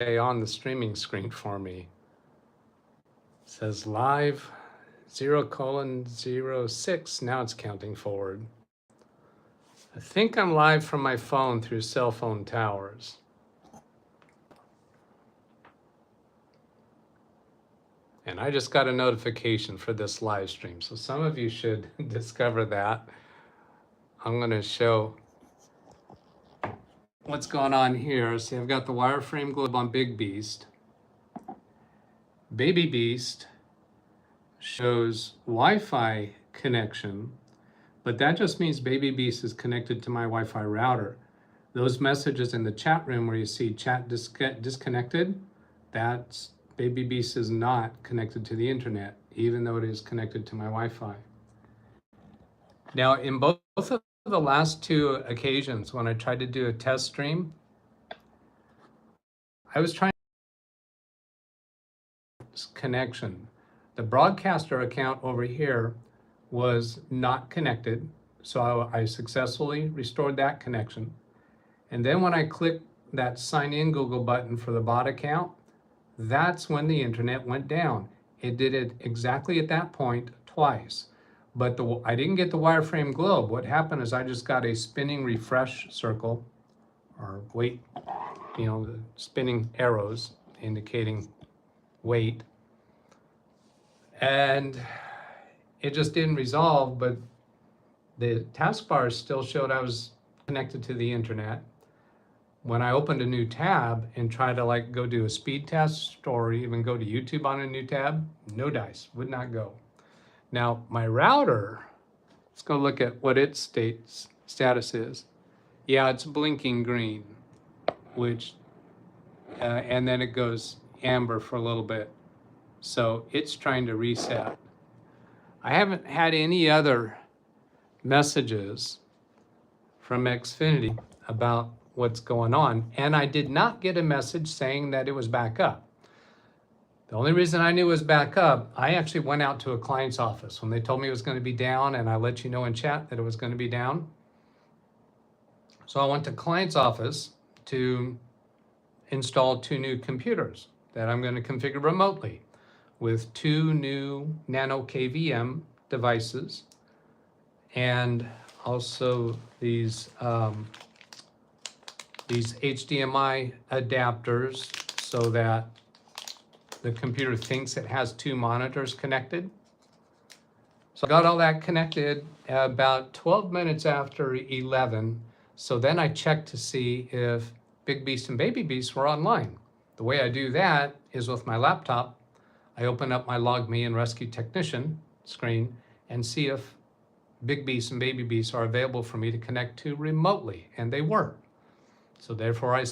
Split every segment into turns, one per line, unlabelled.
say on the streaming screen for me. It says live 0:06. Now it's counting forward. I think I'm live from my phone through cell phone towers. And I just got a notification for this live stream. So some of you should discover that. I'm going to show what's going on here. See, I've got the wireframe globe on Big Beast. Baby Beast shows Wi-Fi connection, but that just means Baby Beast is connected to my Wi-Fi router. Those messages in the chat room where you see chat disconnected, that's Baby Beast is not connected to the internet, even though it is connected to my Wi-Fi. Now, in both of the last two occasions when I tried to do a test stream, I was trying connection. The broadcaster account over here was not connected, so I successfully restored that connection. And then when I clicked that sign in Google button for the bot account, that's when the internet went down. It did it exactly at that point twice. But I didn't get the wireframe globe. What happened is I just got a spinning refresh circle, or wait, the spinning arrows indicating wait. And it just didn't resolve, but the taskbar still showed I was connected to the internet. When I opened a new tab and tried to go do a speed test or even go to YouTube on a new tab, no dice, would not go. Now my router, let's go look at what its status is. Yeah, it's blinking green, which, and then it goes amber for a little bit. So it's trying to reset. I haven't had any other messages from Xfinity about what's going on, and I did not get a message saying that it was back up. The only reason I knew it was back up, I actually went out to a client's office when they told me it was going to be down, and I let you know in chat that it was going to be down. So I went to client's office to install 2 new computers that I'm going to configure remotely with 2 new nano KVM devices, and also these HDMI adapters so that the computer thinks it has 2 monitors connected. So I got all that connected about 12 minutes after 11. So then I checked to see if Big Beast and Baby Beast were online. The way I do that is with my laptop. I open up my Log Me and Rescue Technician screen and see if Big Beast and Baby Beast are available for me to connect to remotely, and they were. So therefore I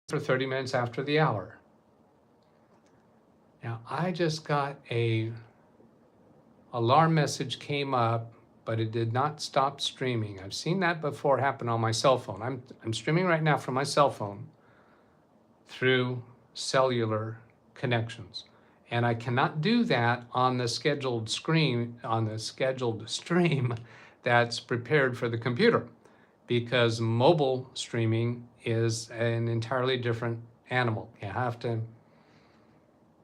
for 30 minutes after the hour. Now I just got a alarm message came up, but it did not stop streaming. I've seen that before happen on my cell phone. I'm streaming right now from my cell phone through cellular connections. And I cannot do that on the scheduled screen, on the scheduled stream that's prepared for the computer, because mobile streaming is an entirely different animal.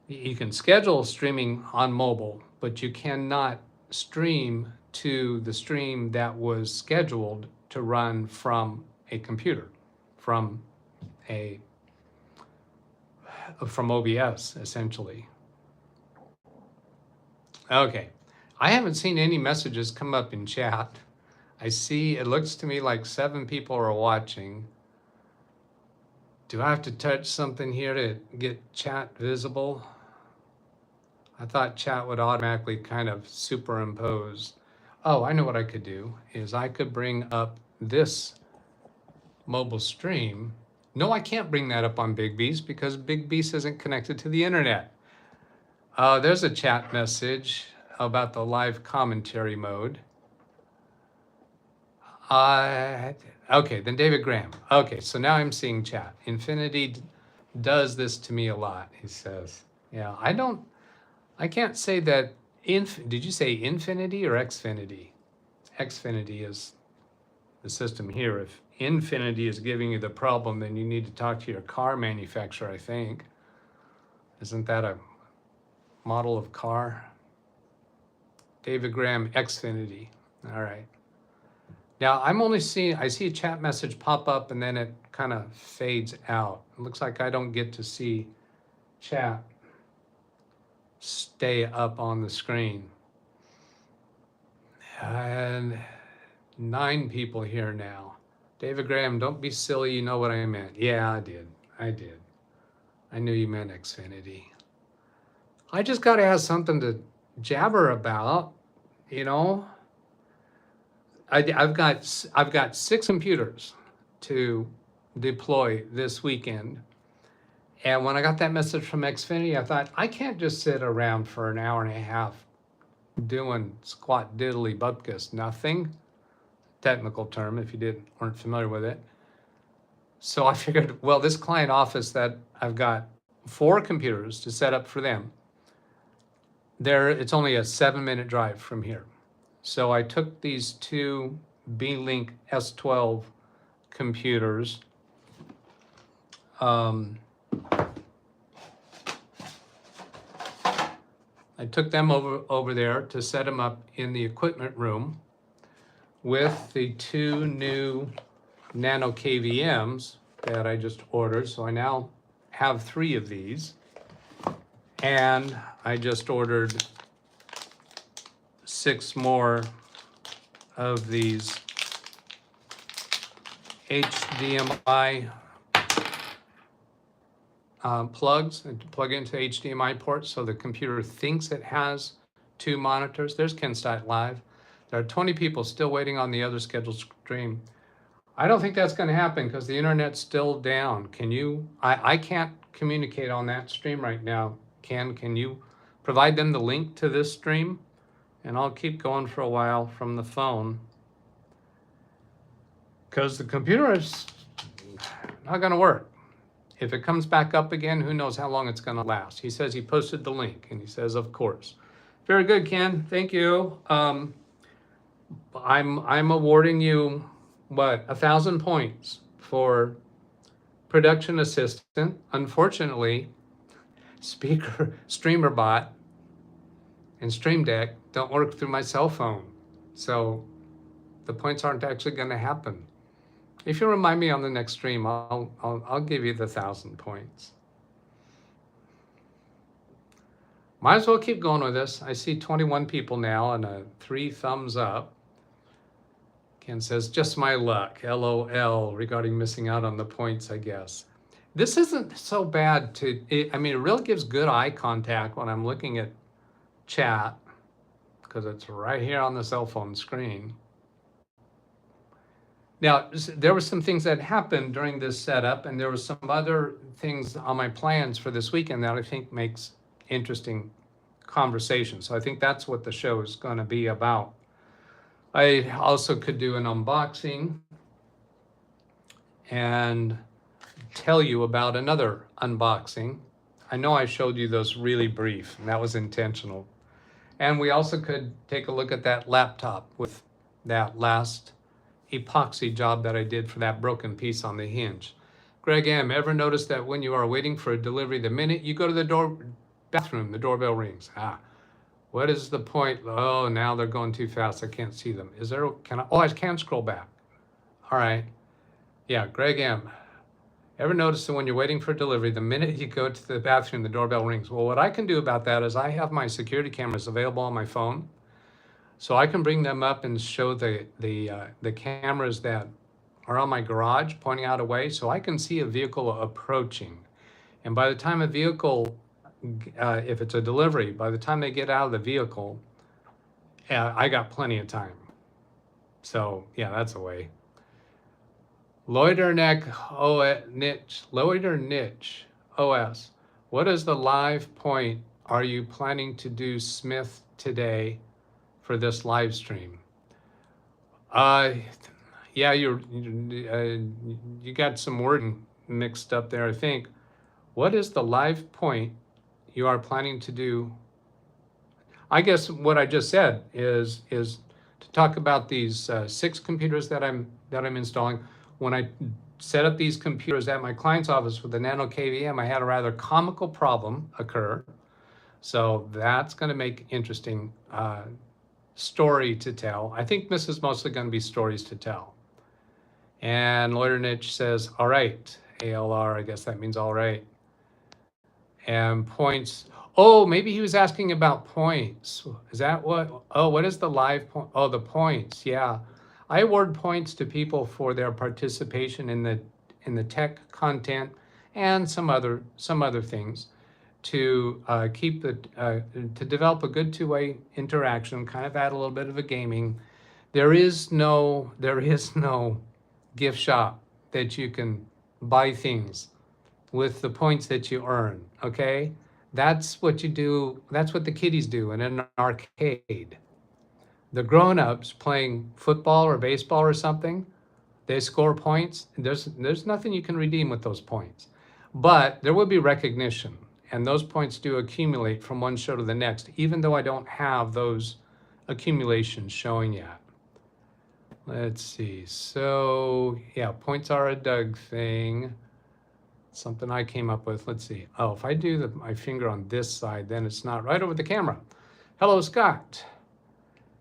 You can schedule streaming on mobile, but you cannot stream to the stream that was scheduled to run from a computer, from OBS, essentially. Okay, I haven't seen any messages come up in chat. I see, it looks to me like 7 people are watching. Do I have to touch something here to get chat visible? I thought chat would automatically kind of superimpose. Oh, I know what I could do, is I could bring up this mobile stream. No, I can't bring that up on Big Beast because Big Beast isn't connected to the internet. There's a chat message about the live commentary mode. Okay, then David Graham. Okay, so now I'm seeing chat. Infinity does this to me a lot, he says. Yeah, I can't say that, did you say Infinity or Xfinity? Xfinity is the system here. If Infinity is giving you the problem, then you need to talk to your car manufacturer, I think. Isn't that a model of car? David Graham, Xfinity. All right. Now I'm only seeing, I see a chat message pop up and then it kind of fades out. It looks like I don't get to see chat stay up on the screen. And 9 people here now. David Graham, don't be silly, you know what I meant. Yeah, I did. I knew you meant Xfinity. I just got to have something to jabber about, you know. I've got 6 computers to deploy this weekend. And when I got that message from Xfinity, I thought, I can't just sit around for an hour and a half doing squat diddly bupkis, nothing. Technical term if you weren't familiar with it. So I figured, well, this client office that I've got 4 computers to set up for them, it's only a 7-minute drive from here. So I took these 2 B-Link S12 computers. I took them over there to set them up in the equipment room with the 2 new nano KVMs that I just ordered. So I now have 3 of these. And I just ordered 6 more of these HDMI plugs and to plug into HDMI ports so the computer thinks it has 2 monitors. There's Ken Stight Live. There are 20 people still waiting on the other scheduled stream. I don't think that's going to happen because the internet's still down. Can you? I can't communicate on that stream right now. Can you provide them the link to this stream? And I'll keep going for a while from the phone because the computer is not going to work. If it comes back up again, who knows how long it's going to last. He says he posted the link, and he says, of course. Very good, Ken. Thank you. I'm awarding you, what, 1,000 points for production assistant. Unfortunately, StreamerBot and Stream Deck don't work through my cell phone. So the points aren't actually going to happen. If you remind me on the next stream, I'll give you the 1,000 points. Might as well keep going with this. I see 21 people now and 3 thumbs up. Ken says, just my luck, LOL, regarding missing out on the points, I guess. This isn't so bad it really gives good eye contact when I'm looking at chat because it's right here on the cell phone screen. Now, there were some things that happened during this setup, and there were some other things on my plans for this weekend that I think makes interesting conversation. So I think that's what the show is going to be about. I also could do an unboxing and tell you about another unboxing. I know I showed you those really brief, and that was intentional. And we also could take a look at that laptop with that last epoxy job that I did for that broken piece on the hinge. Greg M., ever notice that when you are waiting for a delivery, the minute you go to the bathroom, the doorbell rings? What is the point? Oh, now they're going too fast. I can't see them. I can scroll back. All right. Yeah, Greg M., ever notice that when you're waiting for delivery, the minute you go to the bathroom, the doorbell rings? Well, what I can do about that is I have my security cameras available on my phone. So I can bring them up and show the cameras that are on my garage pointing out a way, so I can see a vehicle approaching. And by the time a vehicle, if it's a delivery, by the time they get out of the vehicle, I got plenty of time. So yeah, that's a way. Loiter Niche OS. What is the live point are you planning to do, Smith, today for this live stream? Yeah, you got some wording mixed up there, I think. What is the live point you are planning to do? I guess what I just said is to talk about these 6 computers that I'm installing. when I set up these computers at my client's office with the Nano KVM, I had a rather comical problem occur. So that's going to make interesting story to tell. I think this is mostly going to be stories to tell. And Loiternich says, all right, ALR, I guess that means all right. And points, oh, maybe he was asking about points. Is that what, oh, what is the live point? Oh, the points, yeah. I award points to people for their participation in the tech content and some other things to keep to develop a good two-way interaction, kind of add a little bit of a gaming. There is no gift shop that you can buy things with the points that you earn, okay? That's what you do, that's what the kiddies do in an arcade. The grown-ups playing football or baseball or something, they score points. There's nothing you can redeem with those points. But there will be recognition, and those points do accumulate from one show to the next, even though I don't have those accumulations showing yet. Let's see, so yeah, points are a Doug thing. Something I came up with, let's see. Oh, if I do my finger on this side, then it's not right over the camera. Hello, Scott.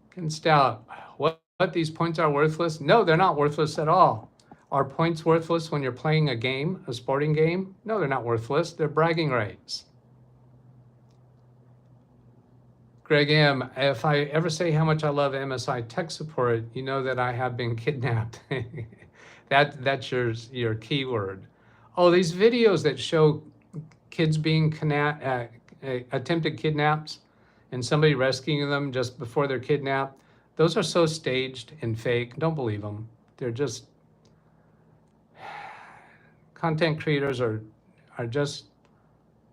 Ken Stout, what these points are worthless? No, they're not worthless at all. Are points worthless when you're playing a game, a sporting game? No, they're not worthless. They're bragging rights. Greg M., if I ever say how much I love MSI tech support, you know that I have been kidnapped. That's your keyword. Oh, these videos that show kids being attempted kidnaps and somebody rescuing them just before they're kidnapped, those are so staged and fake. Don't believe them. They're just, content creators are just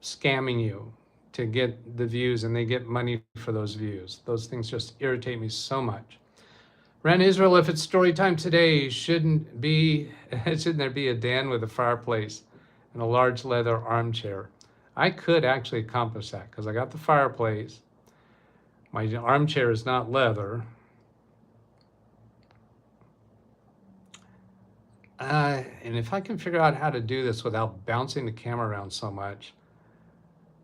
scamming you to get the views, and they get money for those views. Those things just irritate me so much. Ren Israel, if it's story time today, shouldn't there be a den with a fireplace and a large leather armchair? I could actually accomplish that because I got the fireplace. My armchair is not leather. And if I can figure out how to do this without bouncing the camera around so much.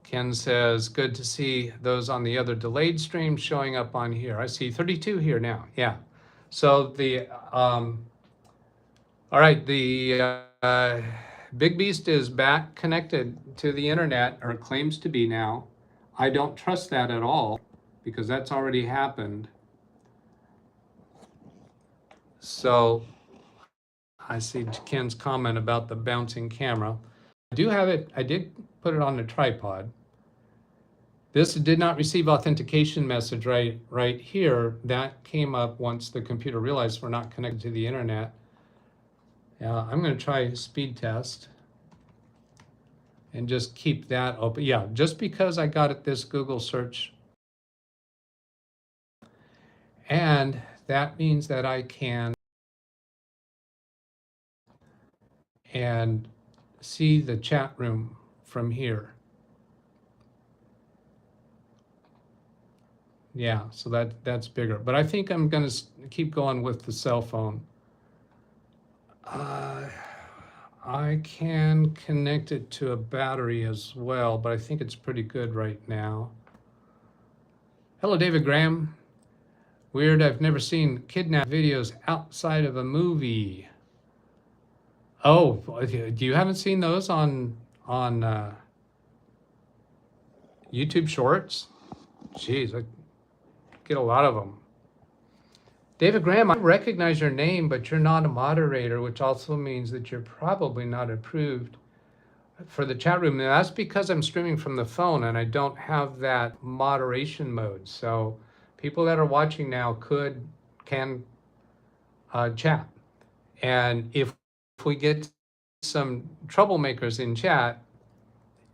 Ken says, good to see those on the other delayed stream showing up on here. I see 32 here now, yeah. So all right, the Big Beast is back connected to the internet, or claims to be now. I don't trust that at all because that's already happened. So I see Ken's comment about the bouncing camera. I do have it, I did put it on a tripod. This did not receive authentication message right here. That came up once the computer realized we're not connected to the internet. I'm going to try speed test and just keep that open. Yeah, just because I got it this Google search. And that means that I can and see the chat room from here. Yeah, so that's bigger. But I think I'm going to keep going with the cell phone. I can connect it to a battery as well, but I think it's pretty good right now. Hello, David Graham. Weird, I've never seen kidnap videos outside of a movie. Oh, you haven't seen those on YouTube Shorts? Jeez, I get a lot of them. David Graham, I recognize your name, but you're not a moderator, which also means that you're probably not approved for the chat room. And that's because I'm streaming from the phone and I don't have that moderation mode. So people that are watching now can chat. And if we get some troublemakers in chat,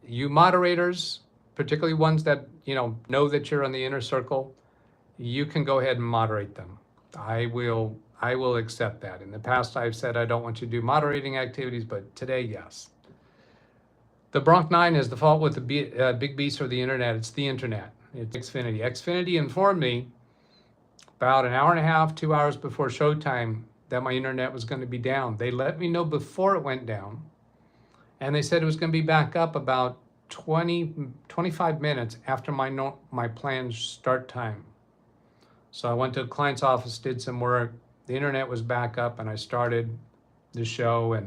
you moderators, particularly ones that know that you're on the inner circle, you can go ahead and moderate them. I will accept that. In the past, I've said I don't want you to do moderating activities, but today, yes. The Bronc 9 is the fault with the Big Beast or the internet. It's the internet. It's Xfinity. Xfinity informed me about an hour and a half, 2 hours before showtime that my internet was going to be down. They let me know before it went down, and they said it was going to be back up about 25 minutes after my planned start time. So I went to a client's office, did some work, the internet was back up, and I started the show.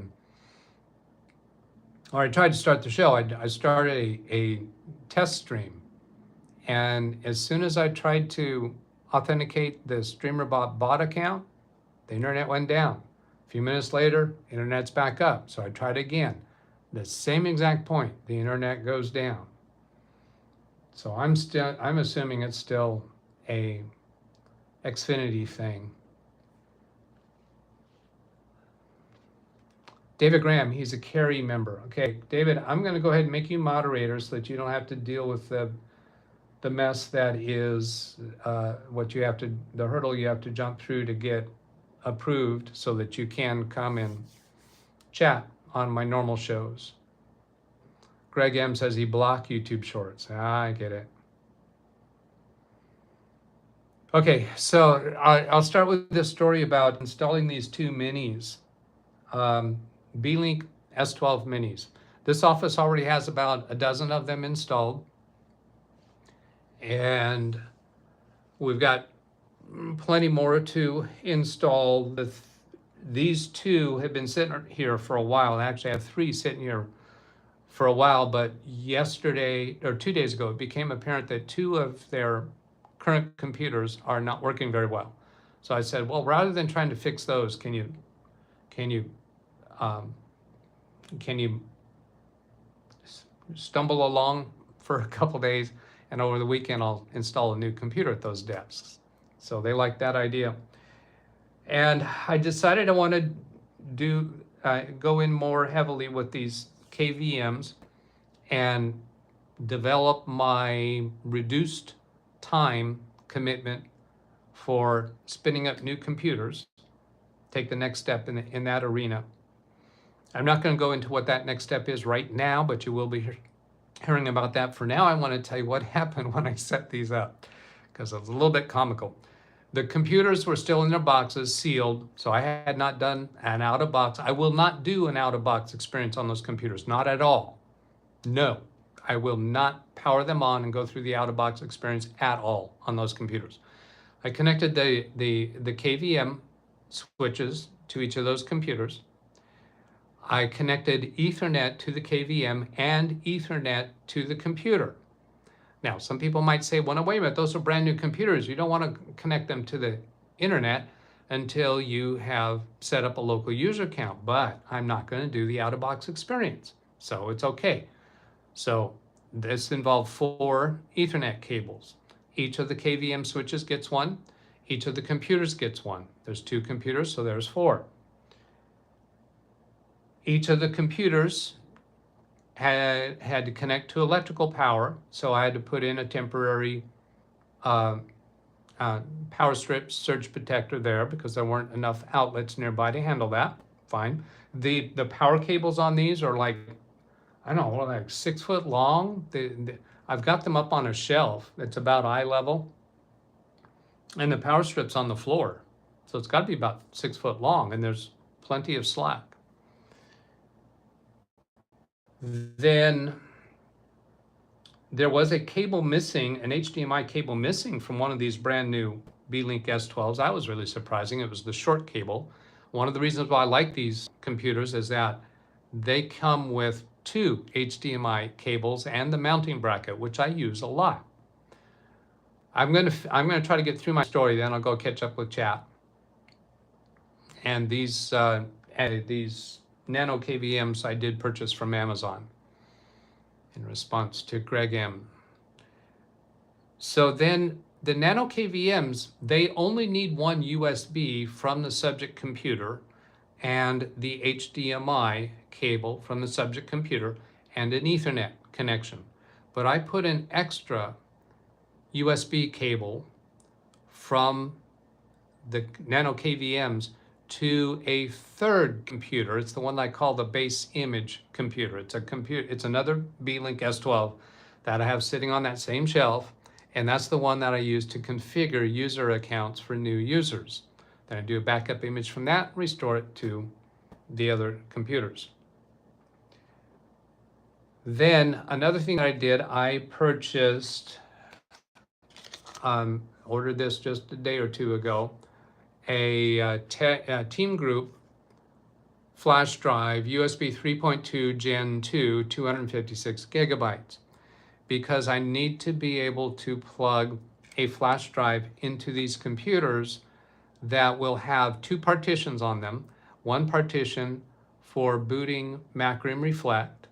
Or I tried to start the show. I started a test stream, and as soon as I tried to authenticate the StreamerBot bot account, the internet went down. A few minutes later, internet's back up. So I tried again. The same exact point, the internet goes down. So I'm assuming it's still a Xfinity thing. David Graham, he's a Carry member. Okay, David, I'm going to go ahead and make you moderator so that you don't have to deal with the mess that is the hurdle you have to jump through to get approved so that you can come and chat on my normal shows. Greg M says he blocked YouTube Shorts. I get it. Okay, so I'll start with this story about installing these two minis, B-Link S12 minis. This office already has about a dozen of them installed, and we've got plenty more to install. These two have been sitting here for a while. Actually, I have three sitting here for a while, but yesterday or 2 days ago, it became apparent that two of their current computers are not working very well. So I said, well, rather than trying to fix those, can you stumble along for a couple days, and over the weekend I'll install a new computer at those desks. So they like that idea. And I decided I want to go in more heavily with these KVMs and develop my reduced time commitment for spinning up new computers, take the next step in that arena. I'm not going to go into what that next step is right now, but you will be hearing about that. For now, I want to tell you what happened when I set these up, because it was a little bit comical. The computers were still in their boxes, sealed, so I had not done an out-of-box. I will not do an out-of-box experience on those computers, not at all. No, I will not power them on and go through the out-of-box experience at all on those computers. I connected the KVM switches to each of those computers. I connected Ethernet to the KVM and Ethernet to the computer. Now, some people might say, well, no, wait a minute, those are brand new computers. You don't want to connect them to the internet until you have set up a local user account, but I'm not going to do the out-of-box experience, so it's okay. So this involved 4 Ethernet cables. Each of the KVM switches gets one. Each of the computers gets one. There's 2 computers, so there's 4. Each of the computers had to connect to electrical power, so I had to put in a temporary power strip surge protector there because there weren't enough outlets nearby to handle that. Fine. The power cables on these are like, I don't know, like 6 foot long. I've got them up on a shelf that's about eye level, and the power strip's on the floor, so it's got to be about 6 foot long, and there's plenty of slack. Then there was a cable missing, an HDMI cable missing from one of these brand new B-Link S12s. That was really surprising. It was the short cable. One of the reasons why I like these computers is that they come with 2 HDMI cables and the mounting bracket, which I use a lot. I'm gonna try to get through my story, then I'll go catch up with chat. And these nano KVMs I did purchase from Amazon in response to Greg M. So then the nano KVMs, they only need one USB from the subject computer and the HDMI cable from the subject computer and an Ethernet connection. But I put an extra USB cable from the nano KVMs to a third computer. It's the one I call the base image computer. It's another B-Link S12 that I have sitting on that same shelf, and that's the one that I use to configure user accounts for new users. Then I do a backup image from that, restore it to the other computers. Then another thing I did, I purchased, ordered this just a day or two ago, a Team Group flash drive, USB 3.2 Gen 2, 256 gigabytes, because I need to be able to plug a flash drive into these computers that will have two partitions on them. One partition for booting Macrium Reflect,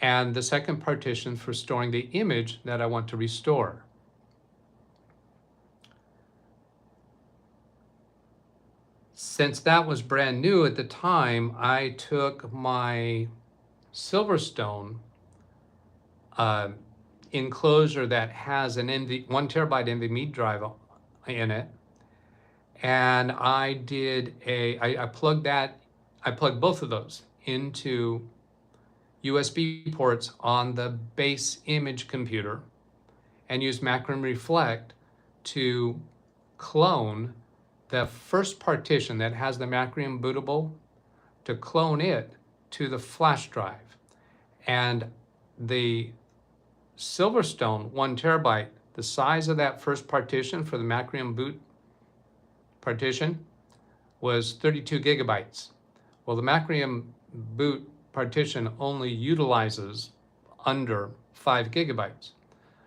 and the second partition for storing the image that I want to restore. Since that was brand new at the time, I took my Silverstone enclosure that has an 1 terabyte NVMe drive in it, and I plugged both of those into USB ports on the base image computer and used Macrium Reflect to clone the first partition that has the Macrium bootable, to clone it to the flash drive. And the Silverstone 1 terabyte, the size of that first partition for the Macrium boot partition was 32 gigabytes. Well, the Macrium boot partition only utilizes under 5 gigabytes.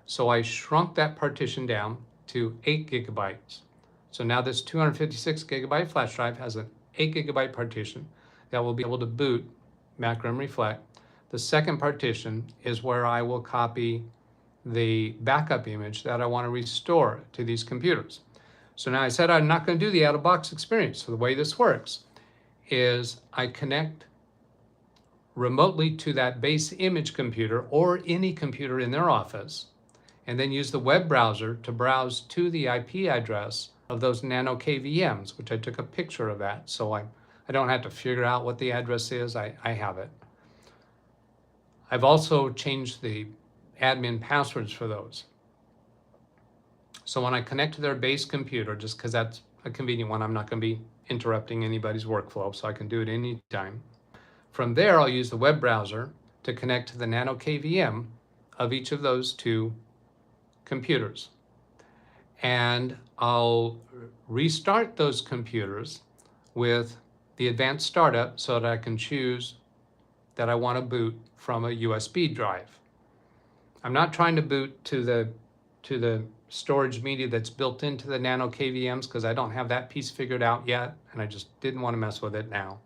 So I shrunk that partition down to 8 gigabytes. So now this 256 gigabyte flash drive has an 8 gigabyte partition that will be able to boot Macrium Reflect. The second partition is where I will copy the backup image that I want to restore to these computers. So now I said I'm not going to do the out-of-box experience. So the way this works is I connect remotely to that base image computer or any computer in their office, and then use the web browser to browse to the IP address of those nano KVMs, which I took a picture of that, so I don't have to figure out what the address is. I have it. I've also changed the admin passwords for those. So when I connect to their base computer, just because that's a convenient one, I'm not going to be interrupting anybody's workflow, so I can do it anytime. From there, I'll use the web browser to connect to the nano KVM of each of those two computers. And I'll restart those computers with the advanced startup so that I can choose that I want to boot from a USB drive. I'm not trying to boot to the storage media that's built into the nano KVMs because I don't have that piece figured out yet, and I just didn't want to mess with it now.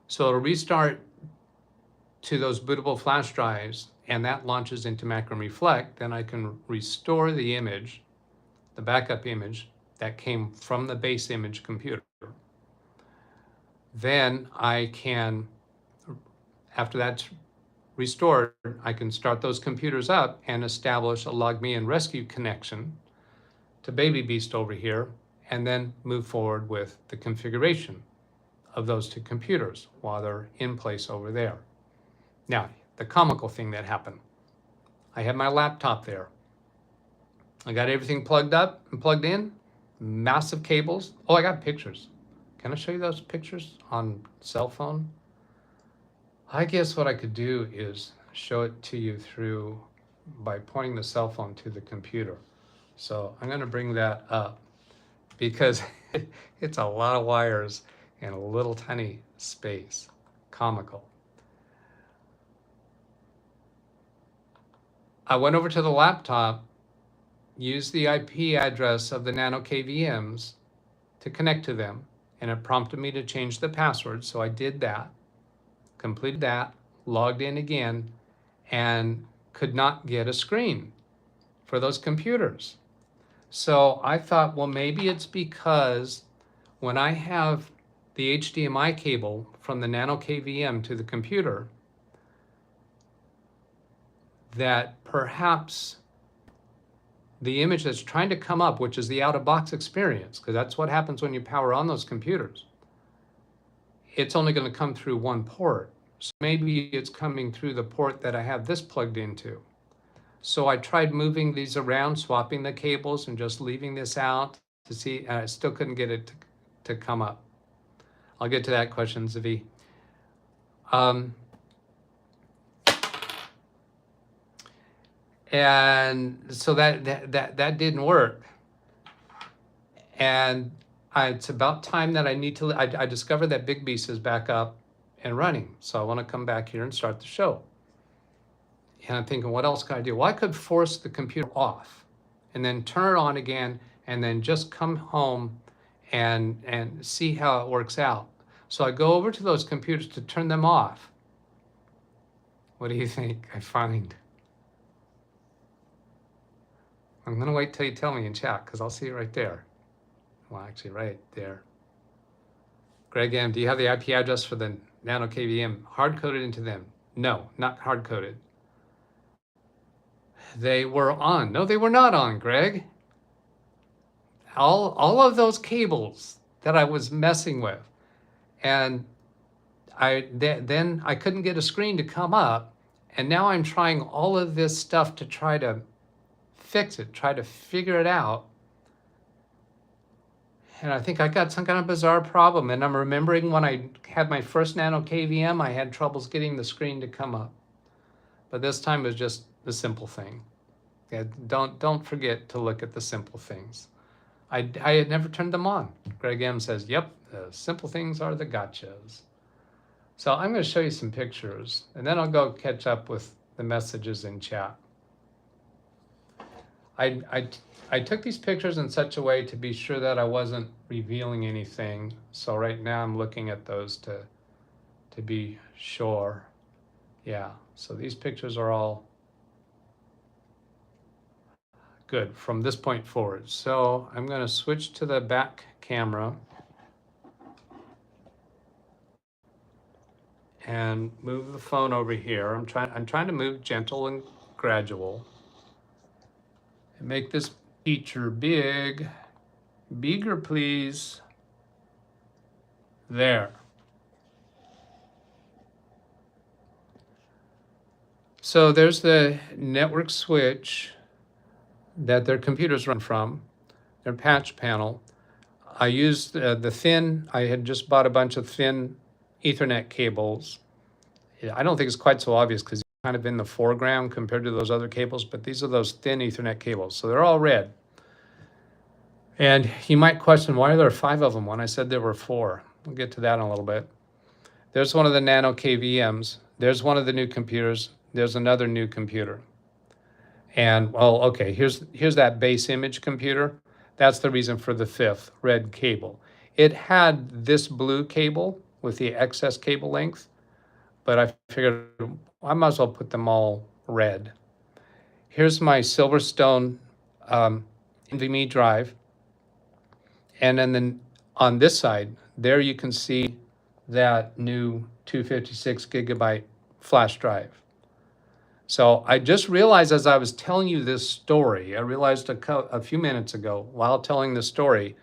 So it'll restart to those bootable flash drives, and that launches into Macrium Reflect. Then I can restore the image, the backup image that came from the base image computer. Then I can, after that's restored, I can start those computers up and establish a LogMe and Rescue connection to Baby Beast over here, and then move forward with the configuration of those two computers while they're in place over there. Now, the comical thing that happened, I had my laptop there. I got everything plugged up and plugged in, massive cables. Oh, I got pictures. Can I show you those pictures on cell phone? I guess what I could do is show it to you through by pointing the cell phone to the computer. So I'm going to bring that up because it's a lot of wires in a little tiny space. Comical. I went over to the laptop, used the IP address of the nano KVMs to connect to them, and it prompted me to change the password. So I did that, completed that, logged in again, and could not get a screen for those computers. So I thought, well, maybe it's because when I have the HDMI cable from the nano KVM to the computer, that perhaps the image that's trying to come up, which is the out-of-box experience, because that's what happens when you power on those computers, it's only going to come through one port. So maybe it's coming through the port that I have this plugged into. So I tried moving these around, swapping the cables and just leaving this out to see, and I still couldn't get it to come up. I'll get to that question, Zvi. And so that didn't work. And it's about time that I discovered that Big Beast is back up and running. So I want to come back here and start the show. And I'm thinking, what else can I do? Well, I could force the computer off and then turn it on again and then just come home and see how it works out. So I go over to those computers to turn them off. What do you think I find? I'm going to wait till you tell me in chat because I'll see it right there. Well, actually, right there. Greg M., do you have the IP address for the Nano KVM hard-coded into them? No, not hard-coded. They were on. No, they were not on, Greg. All of those cables that I was messing with. And then I couldn't get a screen to come up. And now I'm trying all of this stuff to try to fix it, try to figure it out. And I think I got some kind of bizarre problem. And I'm remembering when I had my first Nano KVM, I had troubles getting the screen to come up. But this time it was just the simple thing. Yeah, don't forget to look at the simple things. I had never turned them on. Greg M says, yep, the simple things are the gotchas. So I'm going to show you some pictures, and then I'll go catch up with the messages in chat. I took these pictures in such a way to be sure that I wasn't revealing anything. So right now I'm looking at those to be sure. Yeah, so these pictures are all good from this point forward. So I'm going to switch to the back camera and move the phone over here. I'm trying to move gentle and gradual and make this feature big. Bigger, please. There. So there's the network switch that their computers run from, their patch panel. I used the thin, I had just bought a bunch of thin Ethernet cables. I don't think it's quite so obvious because it's kind of in the foreground compared to those other cables, but these are those thin Ethernet cables. So they're all red. And you might question, why are there 5 of them when I said there were 4? We'll get to that in a little bit. There's one of the Nano KVMs. There's one of the new computers. There's another new computer. And, well, okay, here's that base image computer. That's the reason for the 5th red cable. It had this blue cable with the excess cable length, but I figured I might as well put them all red. Here's my Silverstone NVMe drive. And then on this side, there you can see that new 256 gigabyte flash drive. So I just realized as I was telling you this story, I realized a few minutes ago while telling the story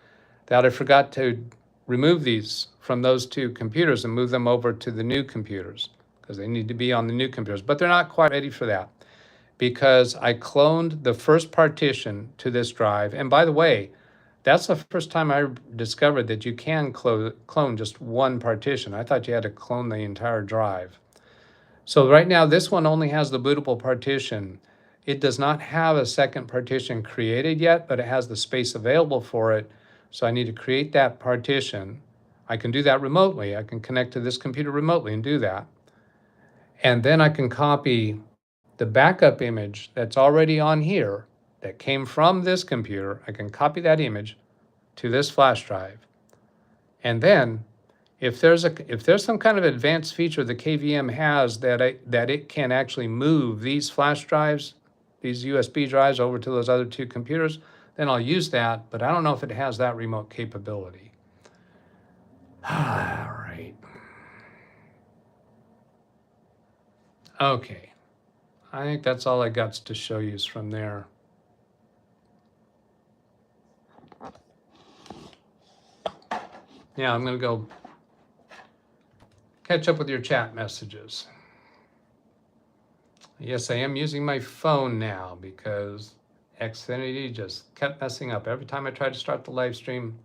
that I forgot to remove these from those 2 computers and move them over to the new computers because they need to be on the new computers. But they're not quite ready for that because I cloned the first partition to this drive. And by the way, that's the first time I discovered that you can clone just one partition. I thought you had to clone the entire drive. So right now, this one only has the bootable partition. It does not have a second partition created yet, but it has the space available for it. So I need to create that partition. I can do that remotely. I can connect to this computer remotely and do that. And then I can copy the backup image that's already on here that came from this computer. I can copy that image to this flash drive. And then if there's some kind of advanced feature the KVM has that it can actually move these flash drives, these USB drives over to those other 2 computers, then I'll use that, but I don't know if it has that remote capability. All right. Okay. I think that's all I got to show you is from there. Yeah, I'm going to go catch up with your chat messages. Yes, I am using my phone now because Xfinity just kept messing up. Every time I tried to start the live stream,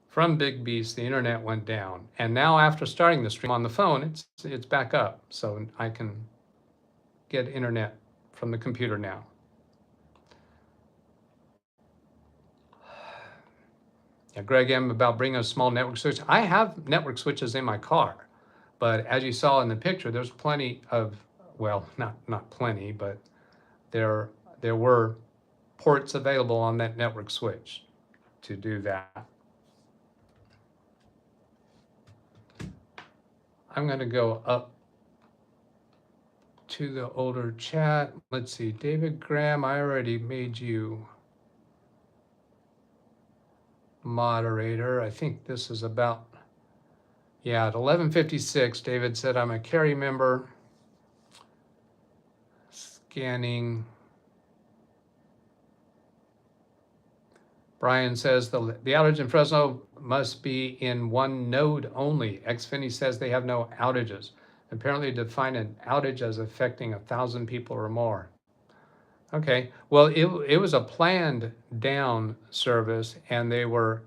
from Big Beast, the internet went down. And now after starting the stream on the phone, it's back up. So I can get internet from the computer now. Yeah, Greg M. about bringing a small network switch. I have network switches in my car, but as you saw in the picture, there's plenty of, well, not plenty, but there were ports available on that network switch to do that. I'm going to go up to the older chat. Let's see, David Graham, I already made you moderator. I think this is about, yeah, at 11:56, David said, I'm a carry member. Scanning. Brian says the outage in Fresno must be in one node only. Xfinity says they have no outages. Apparently define an outage as affecting 1,000 people or more. Okay, well, it was a planned down service, and they were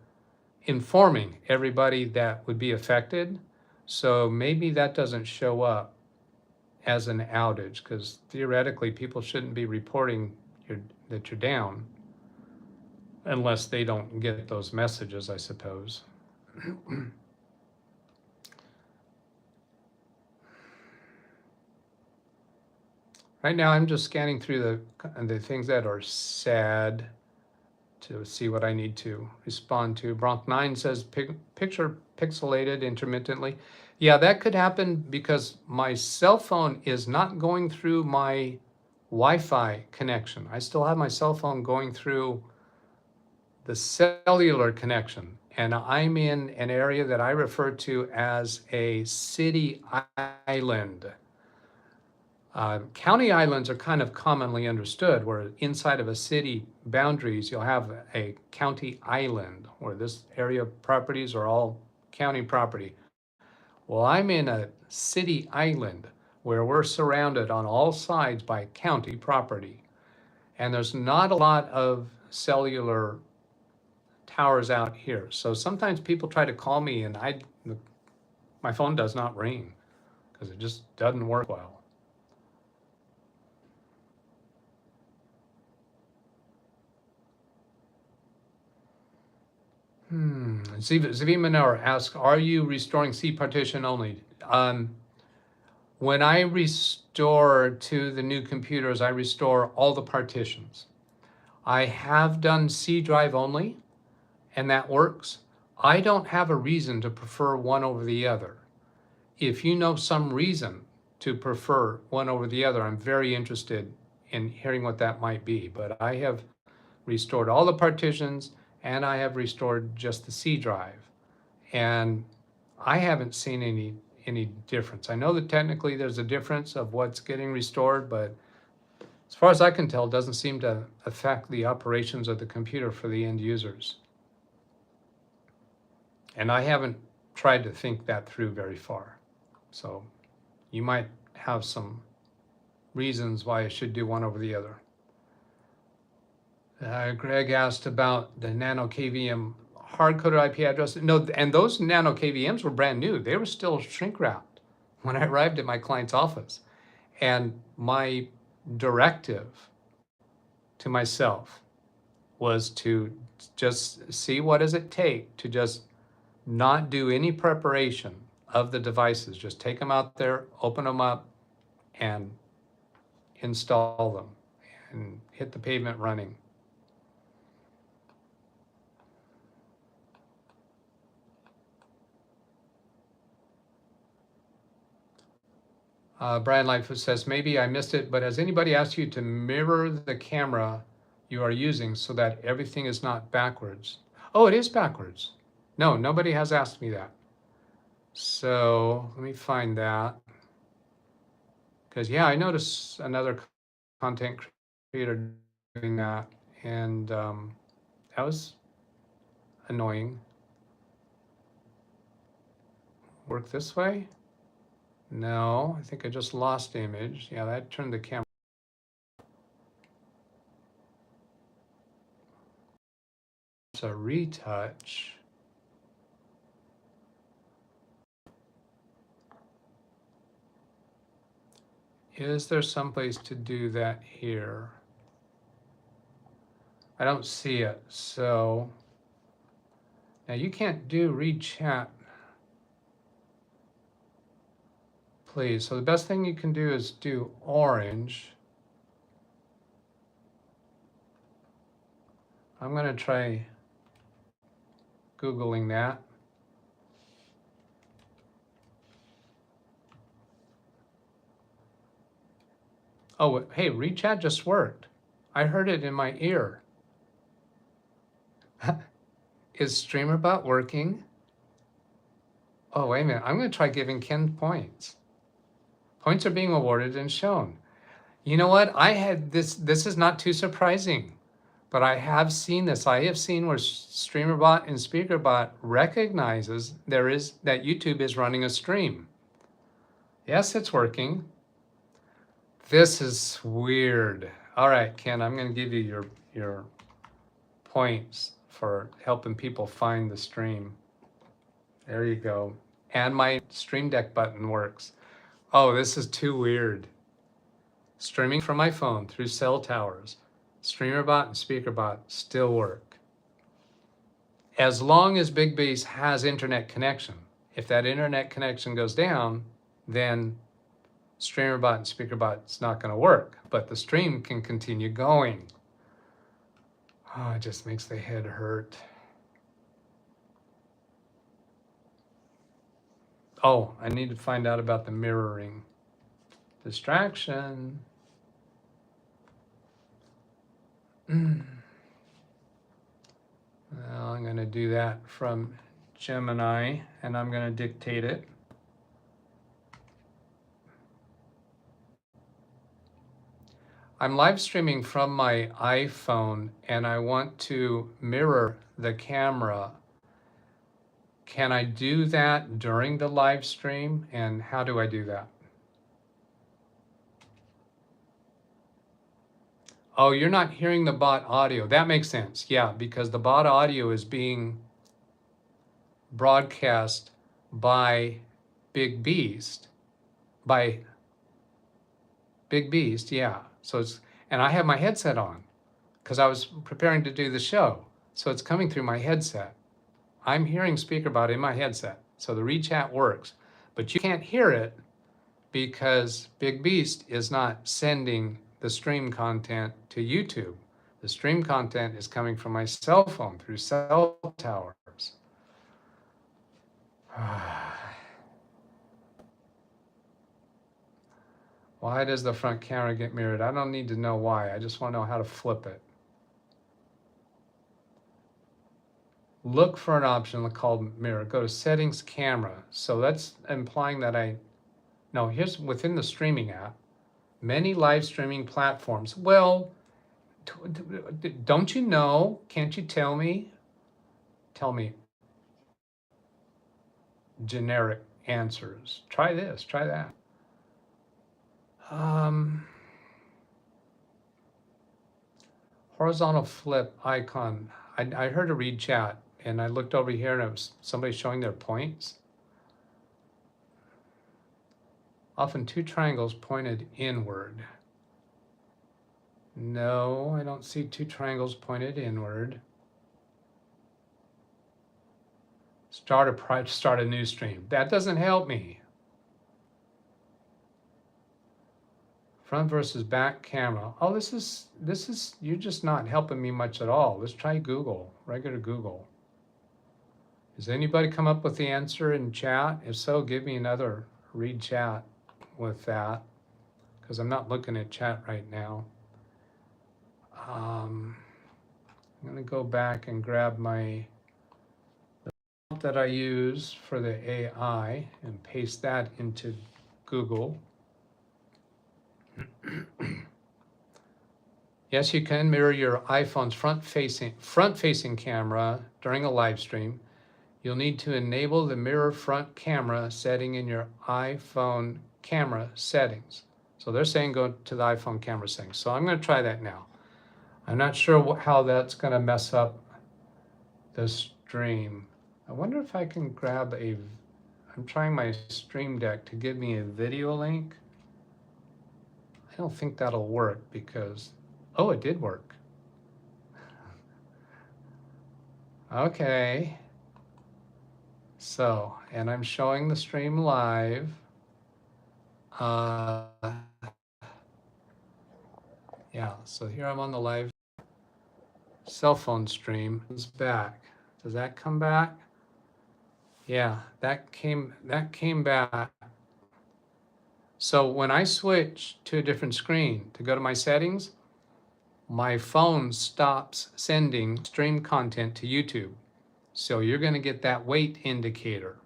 informing everybody that would be affected. So maybe that doesn't show up as an outage, because theoretically people shouldn't be reporting that you're down unless they don't get those messages, I suppose. Right now, I'm just scanning through the things that are sad to see what I need to respond to. Bronc 9 says, picture pixelated intermittently. Yeah, that could happen because my cell phone is not going through my Wi-Fi connection. I still have my cell phone going through the cellular connection, and I'm in an area that I refer to as a city island. County islands are kind of commonly understood, where inside of a city boundaries, you'll have a county island, where this area of properties are all county property. Well, I'm in a city island where we're surrounded on all sides by county property. And there's not a lot of cellular towers out here. So sometimes people try to call me and my phone does not ring because it just doesn't work well. Zavi Manor asks, are you restoring C partition only? When I restore to the new computers, I restore all the partitions. I have done C drive only, and that works. I don't have a reason to prefer one over the other. If you know some reason to prefer one over the other, I'm very interested in hearing what that might be. But I have restored all the partitions, and I have restored just the C drive. And I haven't seen any difference. I know that technically there's a difference of what's getting restored, but as far as I can tell, it doesn't seem to affect the operations of the computer for the end users. And I haven't tried to think that through very far. So you might have some reasons why I should do one over the other. Greg asked about the nano KVM hard-coded IP address. No, and those nano KVMs were brand new. They were still shrink wrapped when I arrived at my client's office. And my directive to myself was to just see what does it take to just not do any preparation of the devices. Just take them out there, open them up, and install them and hit the pavement running. Brian Lightfoot says, maybe I missed it, but has anybody asked you to mirror the camera you are using so that everything is not backwards? Oh, it is backwards. No, nobody has asked me that. So let me find that. Because yeah, I noticed another content creator doing that, and that was annoying. Work this way? No, I think I just lost image. Yeah, that turned the camera. It's a retouch. Is there someplace to do that here? I don't see it. So now you can't do read chat, please. So the best thing you can do is do orange. I'm going to try Googling that. Oh, hey, read chat just worked. I heard it in my ear. Is StreamerBot working? Oh, wait a minute. I'm going to try giving Ken points. Points are being awarded and shown. You know what? I had this is not too surprising, but I have seen this. I have seen where StreamerBot and SpeakerBot recognizes that YouTube is running a stream. Yes, it's working. This is weird. All right, Ken, I'm going to give you your points for helping people find the stream. There you go. And my Stream Deck button works. Oh, this is too weird. Streaming from my phone through cell towers, StreamerBot and SpeakerBot still work. As long as Big Beast has internet connection. If that internet connection goes down, then StreamerBot and SpeakerBot is not going to work, but the stream can continue going. Oh, it just makes the head hurt. Oh, I need to find out about the mirroring. Distraction. Well, I'm going to do that from Gemini, and I'm going to dictate it. I'm live streaming from my iPhone, and I want to mirror the camera. Can I do that during the live stream, and how do I do that? Oh, you're not hearing the bot audio. That makes sense. Yeah, because the bot audio is being broadcast by Big Beast. Yeah. So it's, and I have my headset on because I was preparing to do the show. So it's coming through my headset. I'm hearing SpeakerBot in my headset. So the read chat works, but you can't hear it because Big Beast is not sending the stream content to YouTube. The stream content is coming from my cell phone through cell towers. Why does the front camera get mirrored? I don't need to know why. I just want to know how to flip it. Look for an option called mirror. Go to settings, camera. So that's implying that no, here's within the streaming app, many live streaming platforms. Well, don't you know? Can't you tell me? Tell me generic answers. Try this, try that. Horizontal flip icon. I heard a read chat and I looked over here and it was somebody showing their points. Often two triangles pointed inward. No, I don't see two triangles pointed inward. Start a new stream. That doesn't help me. Front versus back camera. Oh, this is, you're just not helping me much at all. Let's try Google, regular Google. Does anybody come up with the answer in chat? If so, give me another read chat with that, because I'm not looking at chat right now. I'm going to go back and grab the prompt that I use for the AI and paste that into Google. Yes, you can mirror your iPhone's front-facing camera during a live stream. You'll need to enable the mirror front camera setting in your iPhone camera settings. So they're saying go to the iPhone camera settings. So I'm going to try that now. I'm not sure how that's going to mess up the stream. I wonder if I can grab I'm trying my Stream Deck to give me a video link. I don't think that'll work because, oh, it did work. Okay. So, and I'm showing the stream live. Yeah, so here I'm on the live cell phone stream. It's back. Does that come back? Yeah, that came back. So when I switch to a different screen to go to my settings, my phone stops sending stream content to YouTube. So you're going to get that wait indicator.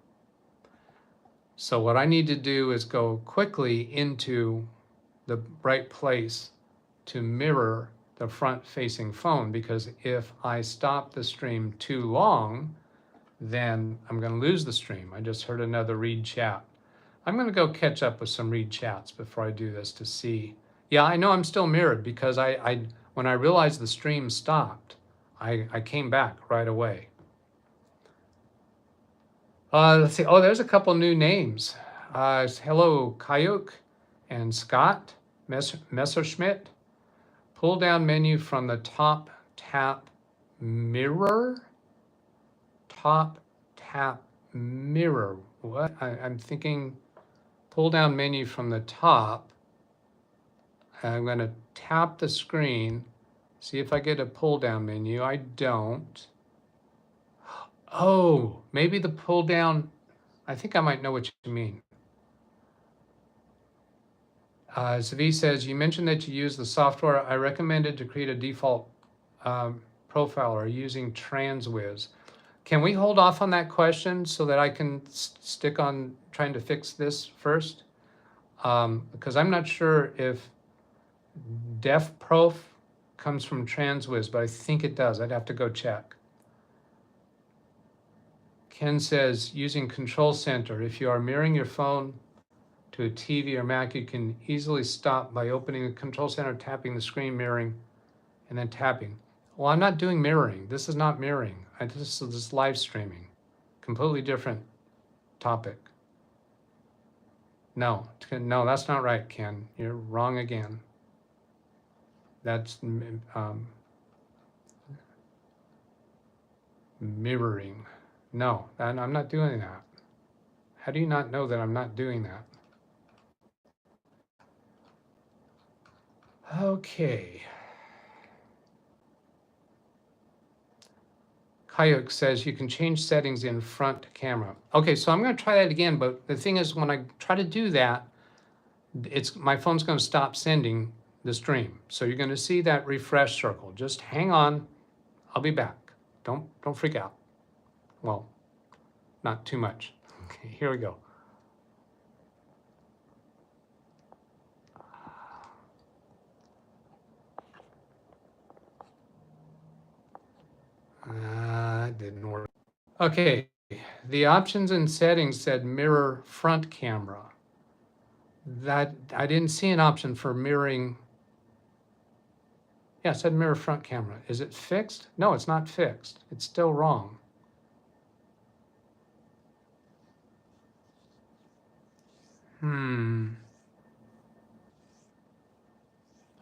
So what I need to do is go quickly into the right place to mirror the front-facing phone, because if I stop the stream too long, then I'm going to lose the stream. I just heard another read chat. I'm going to go catch up with some read chats before I do this to see. Yeah, I know I'm still mirrored because when I realized the stream stopped, I came back right away. Let's see. Oh, there's a couple new names. Hello, Kayuk and Scott Messerschmidt. Pull down menu from the top, tap mirror. Top, tap mirror. What? I'm thinking pull down menu from the top. I'm going to tap the screen, see if I get a pull down menu. I don't. Oh, maybe the pull down. I think I might know what you mean. Zavi says, you mentioned that you use the software I recommended to create a default profile or using TransWiz. Can we hold off on that question so that I can stick on trying to fix this first? Because I'm not sure if DefProf comes from TransWiz, but I think it does. I'd have to go check. Ken says, using Control Center, if you are mirroring your phone to a TV or Mac, you can easily stop by opening the Control Center, tapping the screen mirroring, and then tapping. Well, I'm not doing mirroring. This is not mirroring. This is live streaming. Completely different topic. No, that's not right, Ken. You're wrong again. That's mirroring. No, I'm not doing that. How do you not know that I'm not doing that? Okay. Kayuk says you can change settings in front camera. Okay, so I'm going to try that again, but the thing is when I try to do that, my phone's going to stop sending the stream. So you're going to see that refresh circle. Just hang on. I'll be back. Don't freak out. Well, not too much. Okay, here we go. Didn't work. Okay, the options and settings said mirror front camera. That I didn't see an option for mirroring. Yeah, it said mirror front camera. Is it fixed? No, it's not fixed. It's still wrong.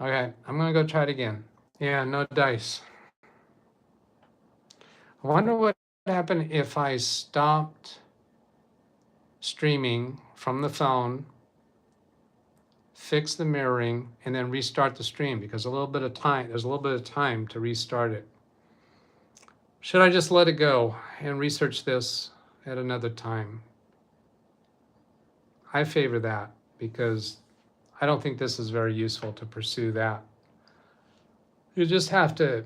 Okay, I'm gonna go try it again. Yeah, no dice. I wonder what would happen if I stopped streaming from the phone, fix the mirroring, and then restart the stream, because there's a little bit of time to restart it. Should I just let it go and research this at another time? I favor that because I don't think this is very useful to pursue that. You just have to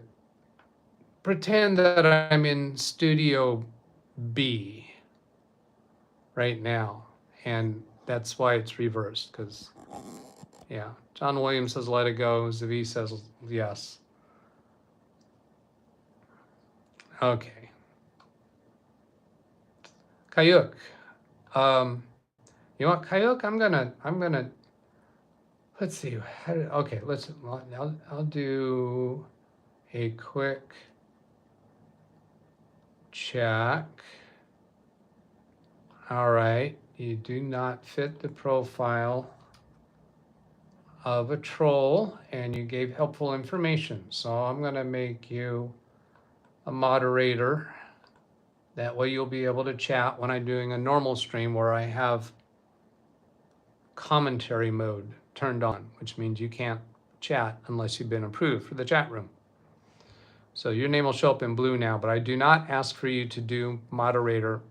pretend that I'm in Studio B right now, and that's why it's reversed, because, yeah, John Williams says let it go, Zavi says yes. Okay. Kayuk. You know what, Kayuk, I'm gonna, let's see, okay, I'll do a quick check. All right, you do not fit the profile of a troll and you gave helpful information. So I'm going to make you a moderator. That way you'll be able to chat when I'm doing a normal stream where I have commentary mode turned on, which means you can't chat unless you've been approved for the chat room. So your name will show up in blue now, but I do not ask for you to do moderator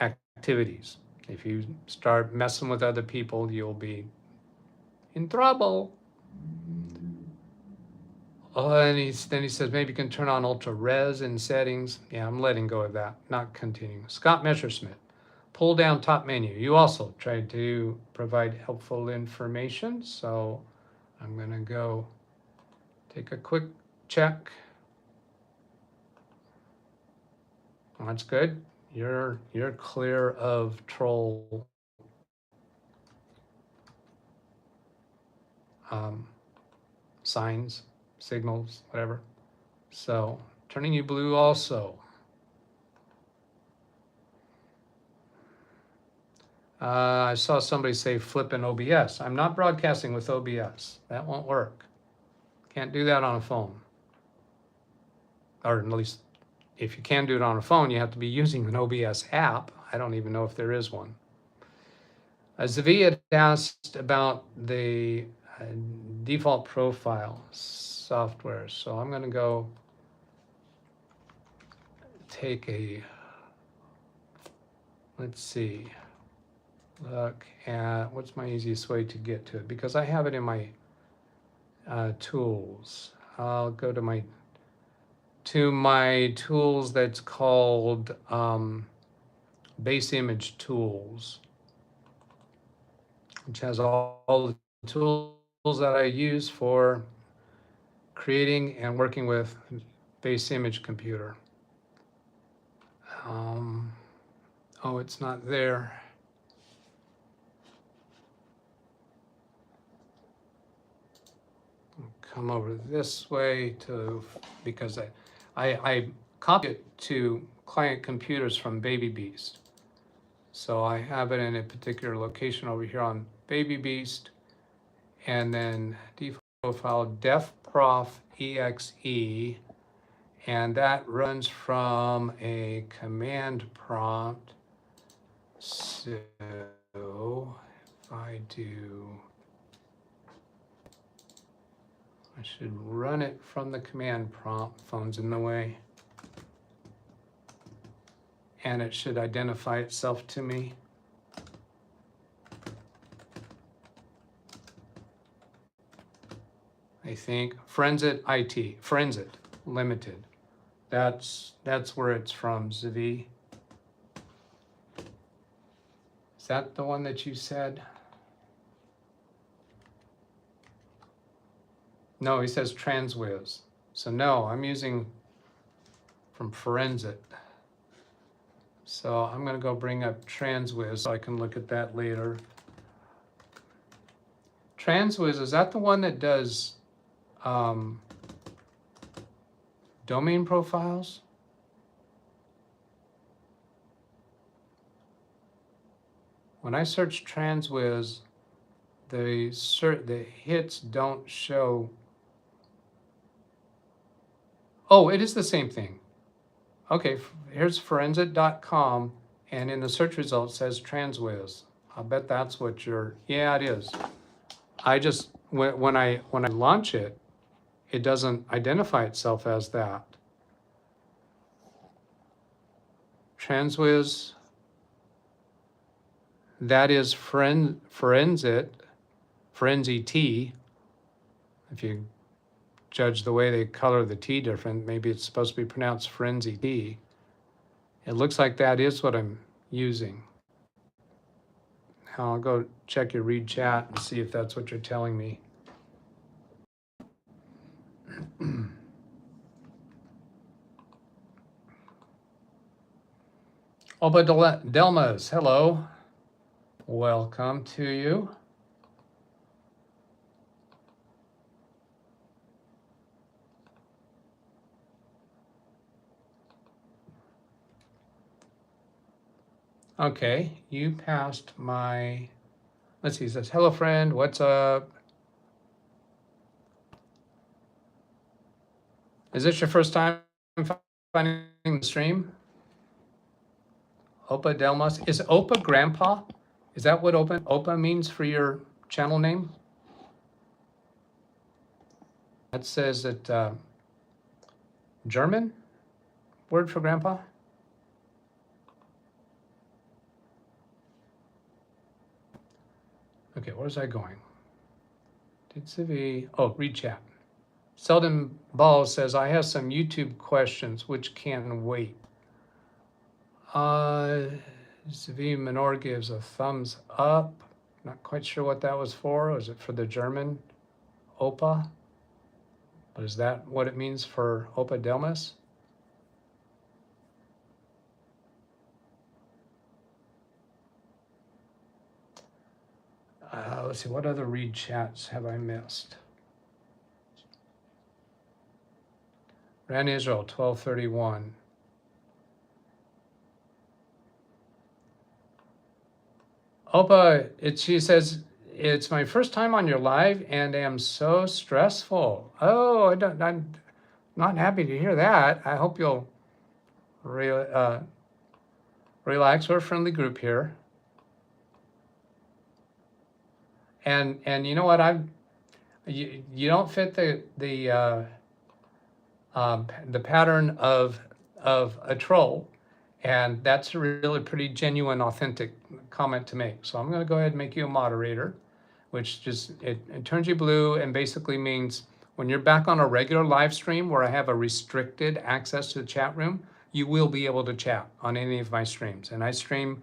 activities. If you start messing with other people, you'll be in trouble. Oh, and then he says, maybe you can turn on ultra res in settings. Yeah, I'm letting go of that, not continuing. Scott Messersmith, pull down top menu. You also tried to provide helpful information. So I'm gonna go take a quick check. That's good. You're clear of troll signs, signals, whatever. So turning you blue also. I saw somebody say flip in OBS. I'm not broadcasting with OBS. That won't work. Can't do that on a phone. Or at least if you can do it on a phone, you have to be using an OBS app. I don't even know if there is one. Zavi had asked about the default profile software. So I'm going to go take a, let's see, look at what's my easiest way to get to it, because I have it in my tools. I'll go to my tools that's called base image tools, which has all the tools that I use for creating and working with base image computer. Oh, it's not there. Come over this way to, because I copy it to client computers from Baby Beast. So I have it in a particular location over here on Baby Beast, and then default profile defprof.exe, and that runs from a command prompt. So if I do, I should run it from the command prompt. Phone's in the way. And it should identify itself to me. I think Friendsit IT, Friendsit Limited. That's where it's from, Zavi. Is that the one that you said? No, he says Transwiz. So no, I'm using from Friendsit. So I'm going to go bring up Transwiz so I can look at that later. Transwiz, is that the one that does domain profiles? When I search Transwiz, the hits don't show. Oh, it is the same thing. Okay, here's forensic.com, and in the search results says Transwiz. I bet that's what you're, yeah, it is. I just, when I launch it, it doesn't identify itself as that. Transwiz, that is Forensit, T. If you judge the way they color the T different, maybe it's supposed to be pronounced T. It looks like that is what I'm using. I'll go check your read chat and see if that's what you're telling me. Oba Delmas, hello. Welcome to you. Okay, you passed my, let's see, it says, hello friend, what's up? Is this your first time finding the stream? Opa Delmas. Is Opa grandpa? Is that what Opa means for your channel name? That says that German word for grandpa? Okay, where's I going? Did Civi, oh, read chat. Selden Ball says, I have some YouTube questions which can wait. Civi Minor gives a thumbs up. Not quite sure what that was for. Was it for the German Opa? But is that what it means for Opa Delmas? Let's see, what other read chats have I missed? Ran Israel, 1231. Opa, she says, it's my first time on your live and am so stressful. Oh, I'm not happy to hear that. I hope you'll relax. We're a friendly group here. And you know what? You don't fit the pattern of a troll, and that's a really pretty genuine, authentic comment to make. So I'm going to go ahead and make you a moderator, which just it turns you blue and basically means when you're back on a regular live stream where I have a restricted access to the chat room, you will be able to chat on any of my streams. And I stream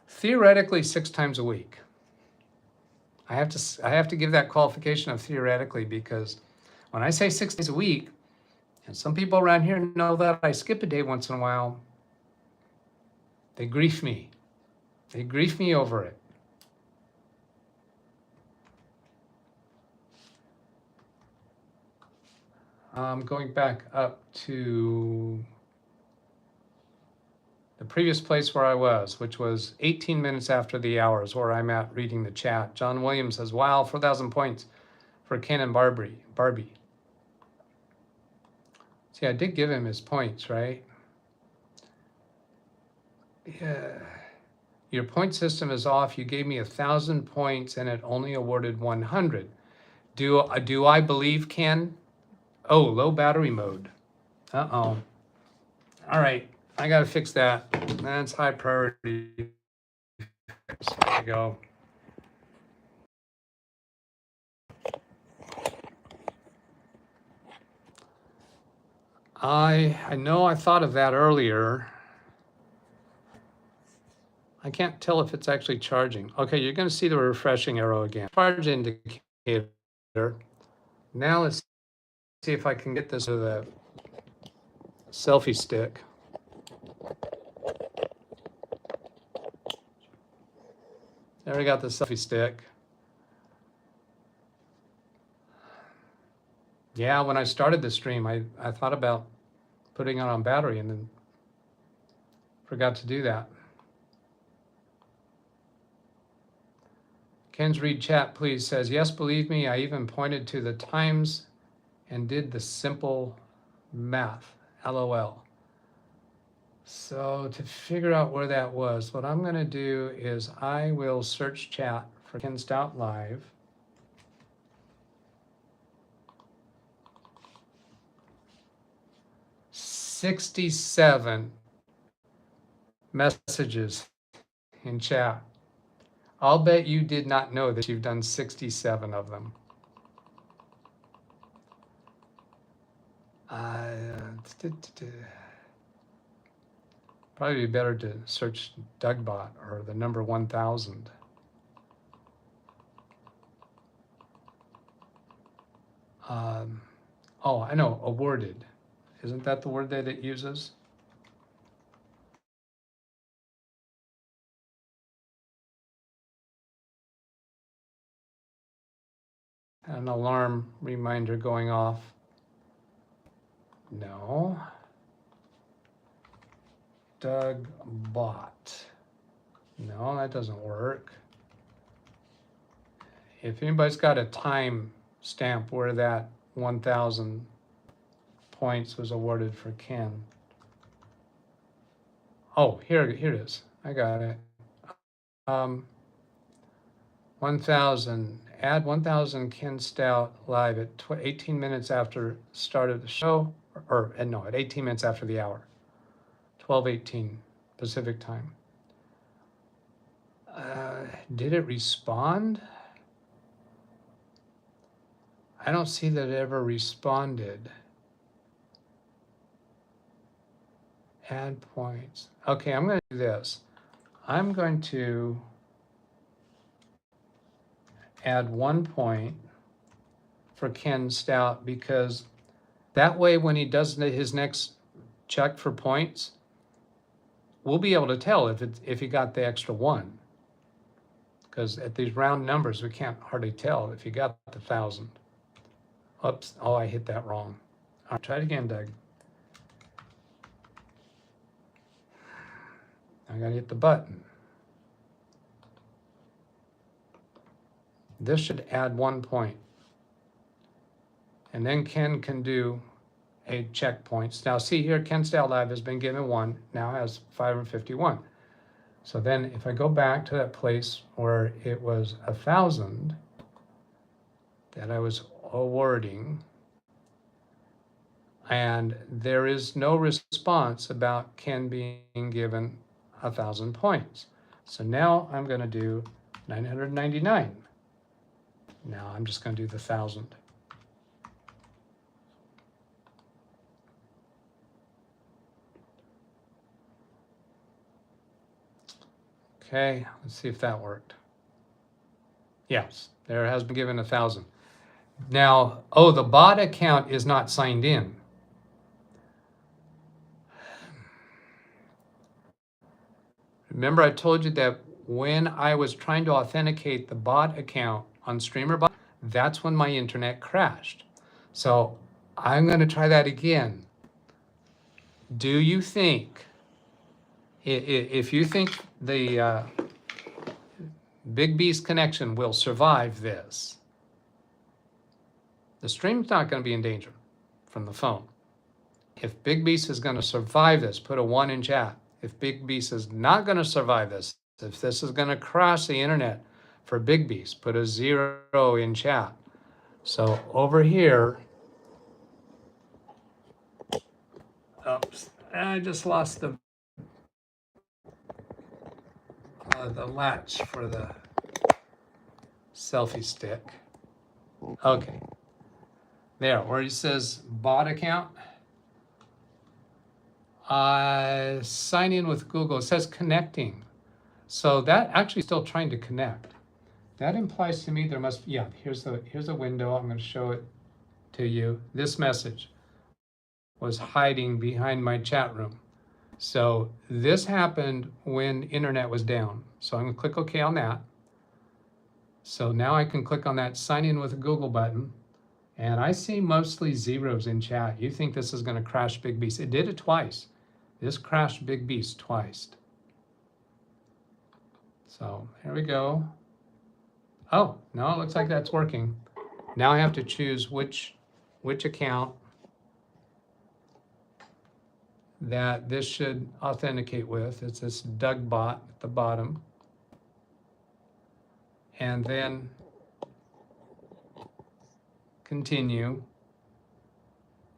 theoretically 6 times a week. I have to give that qualification of theoretically, because when I say 6 days a week, and some people around here know that I skip a day once in a while, they grief me. They grief me over it. Going back up to the previous place where I was, which was 18 minutes after the hour is where I'm at reading the chat. John Williams says, wow, 4,000 points for Ken and Barbie. See, I did give him his points, right? Yeah. Your point system is off. You gave me 1,000 points and it only awarded 100. Do I believe Ken? Oh, low battery mode. Uh-oh. All right, I gotta fix that. That's high priority. There you go. I know I thought of that earlier. I can't tell if it's actually charging. Okay, you're gonna see the refreshing arrow again. Charge indicator. Now let's see if I can get this to the selfie stick. There we got the selfie stick. Yeah, when I started the stream, I thought about putting it on battery and then forgot to do that. Ken's read chat, please, says, yes, believe me, I even pointed to the times and did the simple math, LOL. So to figure out where that was, what I'm gonna do is I will search chat for Ken Stout Live. $67 messages in chat. I'll bet you did not know that you've done 67 of them. Probably be better to search DougBot or the number 1000. Oh, I know, awarded. Isn't that the word that it uses? An alarm reminder going off. No. DougBot. No, that doesn't work. If anybody's got a time stamp where that 1000 points was awarded for Ken? Oh, here it is. I got it. 1,000. Add 1,000 Ken Stout live at 18 minutes after start of the show, or no, at 18 minutes after the hour. 12:18 Pacific time. Did it respond? I don't see that it ever responded. Add points. Okay, I'm going to do this. I'm going to add 1 point for Ken Stout, because that way when he does his next check for points, we'll be able to tell if he got the extra 1. Because at these round numbers, we can't hardly tell if he got the 1,000. Oops, oh, I hit that wrong. All right, try it again, Doug. I gotta hit the button. This should add 1 point. And then Ken can do a checkpoints. Now see here, Ken Stout Live has been given 1, now has 551. So then if I go back to that place where it was 1,000 that I was awarding, and there is no response about Ken being given 1,000 points. So now I'm going to do 999. Now I'm just going to do the 1,000. Okay, let's see if that worked. Yes, there has been given 1,000. Now, oh, the bot account is not signed in. Remember I told you that when I was trying to authenticate the bot account on StreamerBot, that's when my internet crashed. So I'm going to try that again. Do you think, if you think the Big Beast connection will survive this, the stream's not going to be in danger from the phone. If Big Beast is going to survive this, put a 1 in chat. If Big Beast is not going to survive this, if this is going to crash the internet for Big Beast, put a 0 in chat. So over here, oops, I just lost the latch for the selfie stick. Okay, there, where it says bot account. Sign in with Google. It says connecting. So that actually still trying to connect. That implies to me there must, yeah, here's a window. I'm going to show it to you. This message was hiding behind my chat room. So this happened when internet was down. So I'm going to click OK on that. So now I can click on that sign in with Google button. And I see mostly 0s in chat. You think this is going to crash Big Beast. It did it twice. This crashed Big Beast twice. So here we go. Oh, no, it looks like that's working. Now I have to choose which account that this should authenticate with. It's this DougBot at the bottom. And then continue.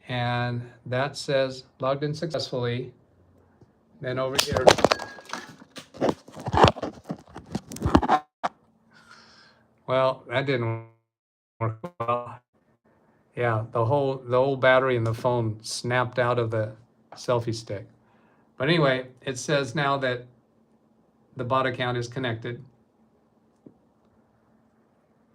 And that says logged in successfully. Then over here, well, that didn't work well. Yeah, the whole battery in the phone snapped out of the selfie stick. But anyway, it says now that the bot account is connected.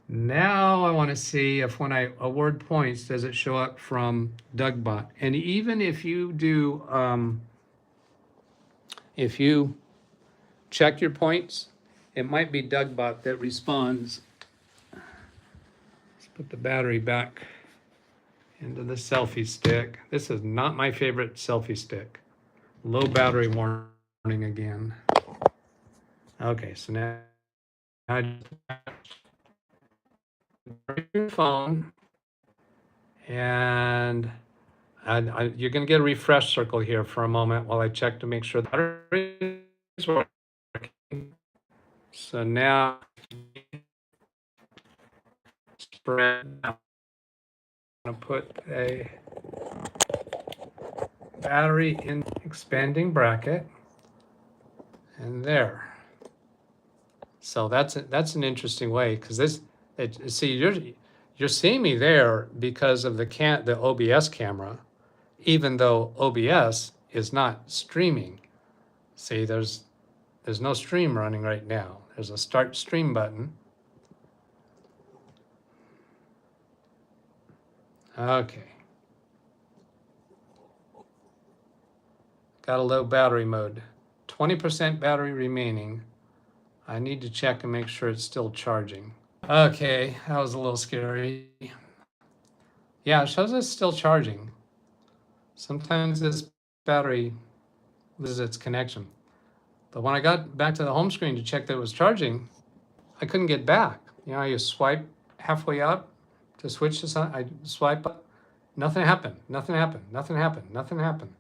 Now I want to see if when I award points, does it show up from DougBot? And even if you do, if you check your points, it might be DougBot that responds. Let's put the battery back into the selfie stick. This is not my favorite selfie stick. Low battery warning again. Okay, so now your phone, and You're going to get a refresh circle here for a moment while I check to make sure the battery is working. So now, I'm going to put a battery in expanding bracket, and there. So that's an interesting way, because see, you're seeing me there because of the OBS camera, even though OBS is not streaming. See, there's no stream running right now. There's a start stream button. Okay. Got a low battery mode. 20% battery remaining. I need to check and make sure it's still charging. Okay, that was a little scary. Yeah, it shows it's still charging. Sometimes this battery loses its connection. But when I got back to the home screen to check that it was charging, I couldn't get back. You know, you swipe halfway up to switch to something, I swipe up, nothing happened, nothing happened, nothing happened, nothing happened.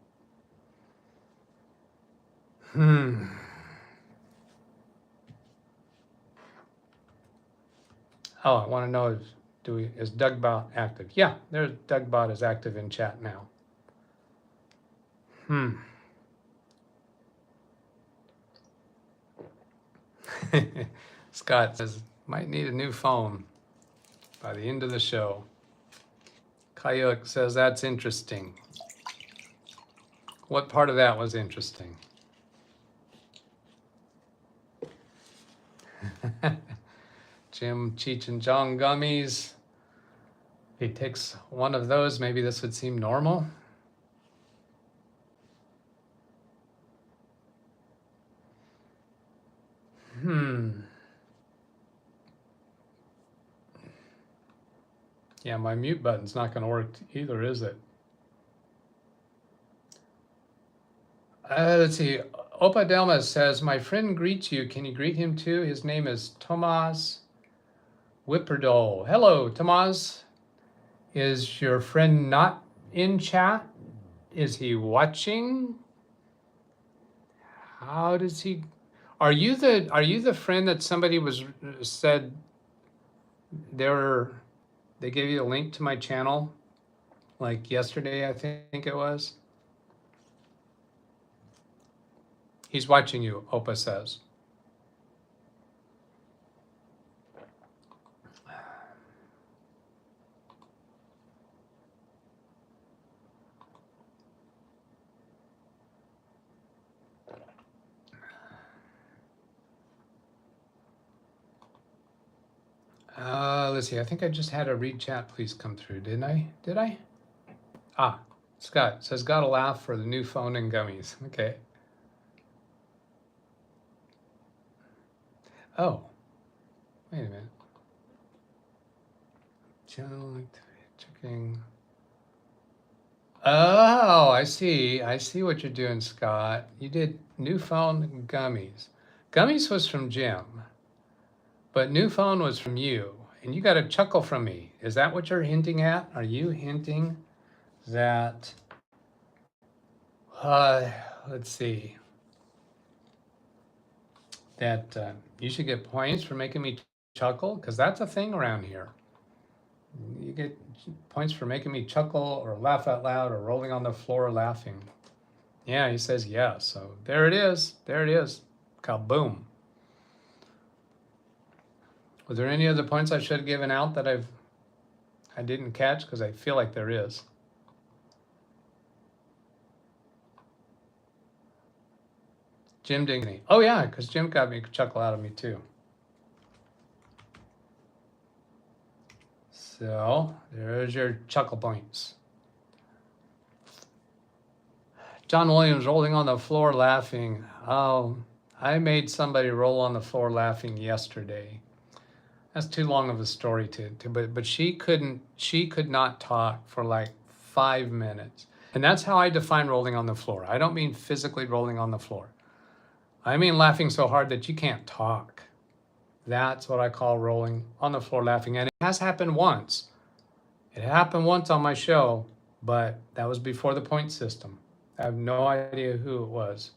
Oh, I want to know, is DougBot active? Yeah, there's DougBot is active in chat now. Scott says, might need a new phone by the end of the show. Kayuk says, that's interesting. What part of that was interesting? Jim, Cheech and Chong gummies. If he takes one of those, maybe this would seem normal. Yeah, my mute button's not going to work either, is it? Let's see. Opa Delma says, my friend greets you. Can you greet him too? His name is Tomas Whipperdole. Hello, Tomas. Is your friend not in chat? Is he watching? How does he? Are you the friend that somebody said they gave you a link to my channel like yesterday, I think it was? He's watching you, Opa says. Let's see, I think I just had a read chat please come through, didn't I? Did I? Ah, Scott says, gotta laugh for the new phone and gummies. Okay. Oh, wait a minute. Channel checking. Oh, I see what you're doing, Scott. You did new phone and gummies. Gummies was from Jim, but new phone was from you. And you got a chuckle from me. Is that what you're hinting at? Are you hinting that, let's see, that you should get points for making me chuckle? Because that's a thing around here. You get points for making me chuckle or laugh out loud or rolling on the floor laughing. Yeah, he says yes. So there it is. There it is. Kaboom. Was there any other points I should have given out that I didn't catch? Because I feel like there is. Jim Dingley. Oh yeah, because Jim got me a chuckle out of me too. So there's your chuckle points. John Williams rolling on the floor laughing. Oh, I made somebody roll on the floor laughing yesterday. That's too long of a story but she could not talk for like 5 minutes. And that's how I define rolling on the floor. I don't mean physically rolling on the floor. I mean laughing so hard that you can't talk. That's what I call rolling on the floor laughing. And it has happened once. It happened once on my show, but that was before the point system. I have no idea who it was.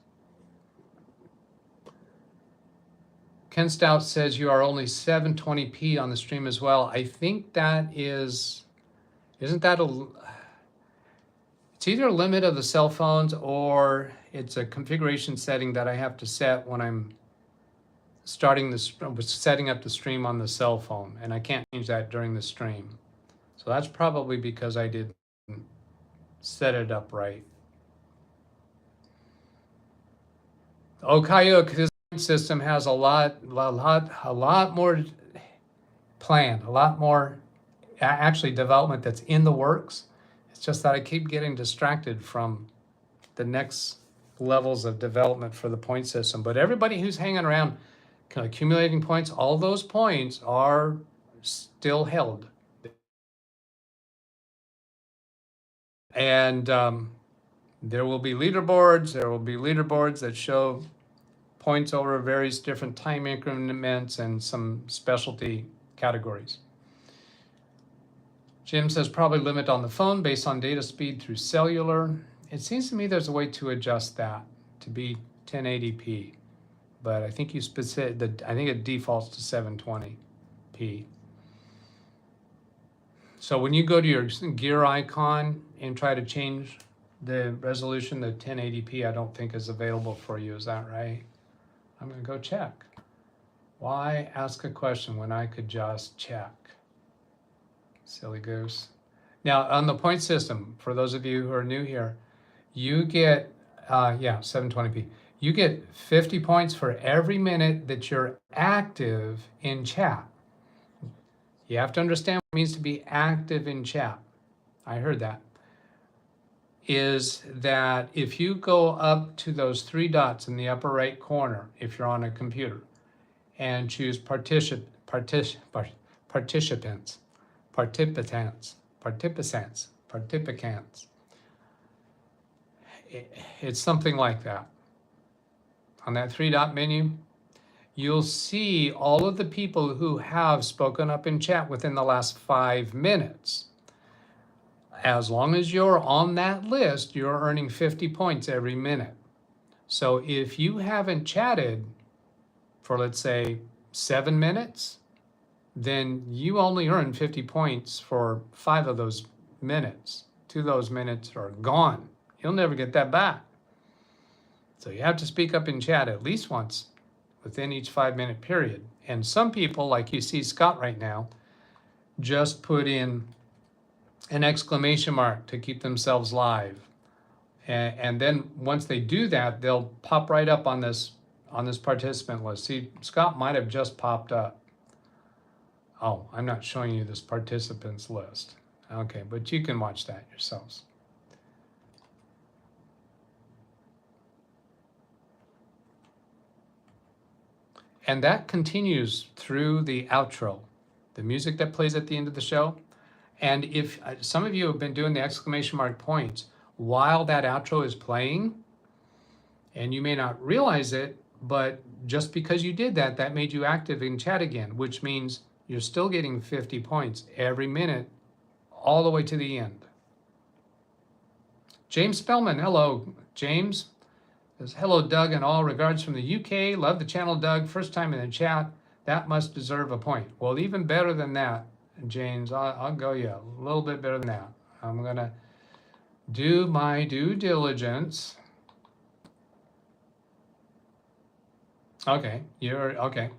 Ken Stout says you are only 720p on the stream as well. I think that is, isn't that it's either a limit of the cell phones or it's a configuration setting that I have to set when I'm setting up the stream on the cell phone, and I can't change that during the stream. So that's probably because I didn't set it up right. Oh, Kayuk, this system has a lot more planned, a lot more actually development that's in the works. It's just that I keep getting distracted from the next levels of development for the point system. But everybody who's hanging around kind of accumulating points, all those points are still held. And there will be leaderboards. There will be leaderboards that show points over various different time increments and some specialty categories. Jim says probably limit on the phone based on data speed through cellular. It seems to me there's a way to adjust that to be 1080p, but I think I think it defaults to 720p. So when you go to your gear icon and try to change the resolution to 1080p, I don't think is available for you. Is that right? I'm going to go check. Why ask a question when I could just check? Silly goose. Now, on the point system, for those of you who are new here, you get, 720p. You get 50 points for every minute that you're active in chat. You have to understand what it means to be active in chat. I heard that. Is that if you go up to those three dots in the upper right corner, if you're on a computer, and choose participants, it's something like that. On that three-dot menu, you'll see all of the people who have spoken up in chat within the last 5 minutes. As long as you're on that list, you're earning 50 points every minute. So if you haven't chatted for, let's say, 7 minutes, then you only earn 50 points for 5 of those minutes. 2 of those minutes are gone. You'll never get that back. So you have to speak up in chat at least once within each 5-minute period. And some people, like you see Scott right now, just put in an exclamation mark to keep themselves live. And then once they do that, they'll pop right up on this participant list. See, Scott might have just popped up. Oh, I'm not showing you this participants list. Okay, but you can watch that yourselves. And that continues through the outro, the music that plays at the end of the show. And if some of you have been doing the exclamation mark points while that outro is playing, and you may not realize it, but just because you did that, that made you active in chat again, which means you're still getting 50 points every minute, all the way to the end. James Spellman, hello, James. Says, hello, Doug, in all regards from the UK. Love the channel, Doug. First time in the chat. That must deserve a point. Well, even better than that, James, I'll go you a little bit better than that. I'm going to do my due diligence. Okay, you're good.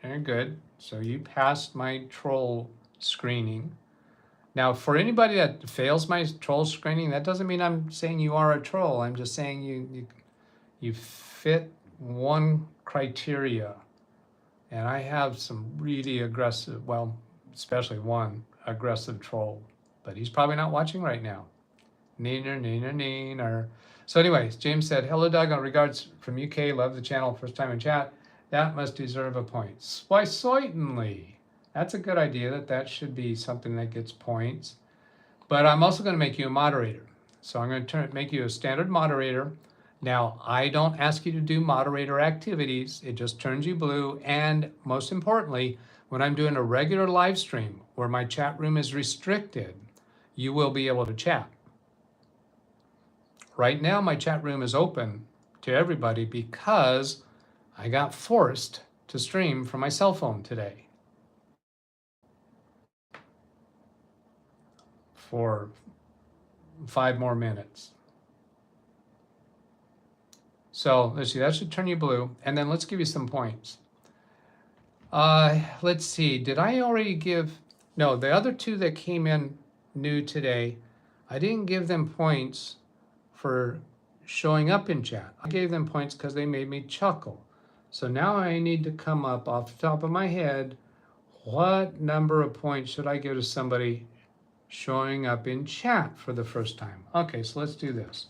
You're good. So you passed my troll screening. Now, for anybody that fails my troll screening, that doesn't mean I'm saying you are a troll. I'm just saying you fit one criteria. And I have some really aggressive, well, especially one aggressive troll, but he's probably not watching right now. Neener. So anyways, James said, hello, Doug, on regards from UK, love the channel, first time in chat. That must deserve a point. Why, certainly. That's a good idea, that should be something that gets points. But I'm also going to make you a moderator. So I'm going to make you a standard moderator. Now, I don't ask you to do moderator activities. It just turns you blue. And most importantly, when I'm doing a regular live stream where my chat room is restricted, you will be able to chat. Right now, my chat room is open to everybody because I got forced to stream from my cell phone today for 5 more minutes. So let's see, that should turn you blue. And then let's give you some points. Let's see, did I already give, no, the other 2 that came in new today, I didn't give them points for showing up in chat. I gave them points because they made me chuckle. So now I need to come up off the top of my head, what number of points should I give to somebody showing up in chat for the first time? Okay, so let's do this.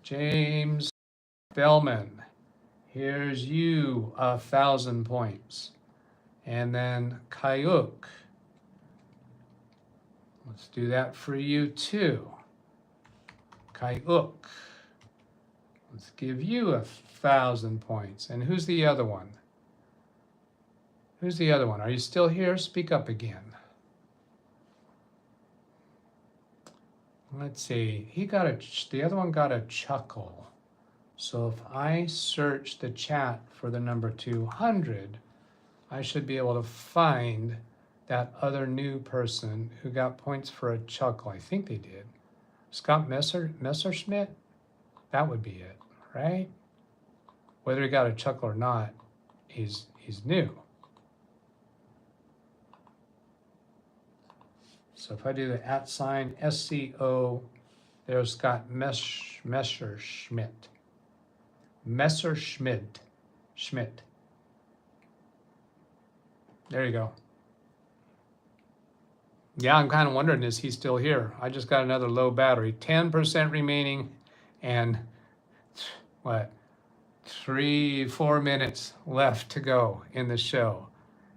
James Bellman, here's you, 1,000 points. And then Kayuk, let's do that for you too. Kayuk, let's give you 1,000 points. And who's the other one? Who's the other one? Are you still here? Speak up again. Let's see, the other one got a chuckle. So if I search the chat for the number 200, I should be able to find that other new person who got points for a chuckle. I think they did. Scott Messerschmidt? That would be it, right? Whether he got a chuckle or not, he's new. So if I do the @ SCO, there's Scott Messerschmidt. Schmidt. There you go. Yeah, I'm kind of wondering, is he still here? I just got another low battery, 10% remaining, and what, 3-4 minutes left to go in the show.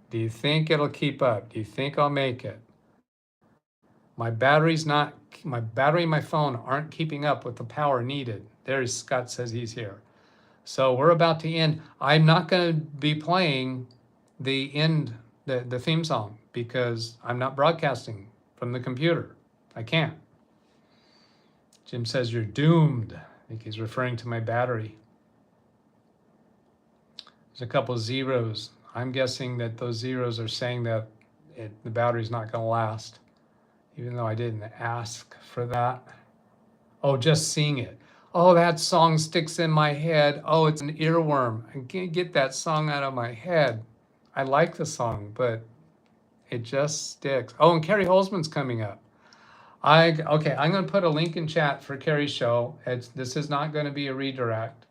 Do you think it'll keep up? Do you think I'll make it? My battery and my phone aren't keeping up with the power needed. There's Scott says he's here. So we're about to end. I'm not going to be playing the theme song because I'm not broadcasting from the computer. I can't. Jim says you're doomed. I think he's referring to my battery. There's a couple of zeros. I'm guessing that those zeros are saying that the battery's not going to last, even though I didn't ask for that. Oh, just seeing it. Oh, that song sticks in my head. Oh, it's an earworm. I can't get that song out of my head. I like the song, but it just sticks. Oh, and Carrie Holzman's coming up. Okay, I'm going to put a link in chat for Carrie's show. This is not going to be a redirect.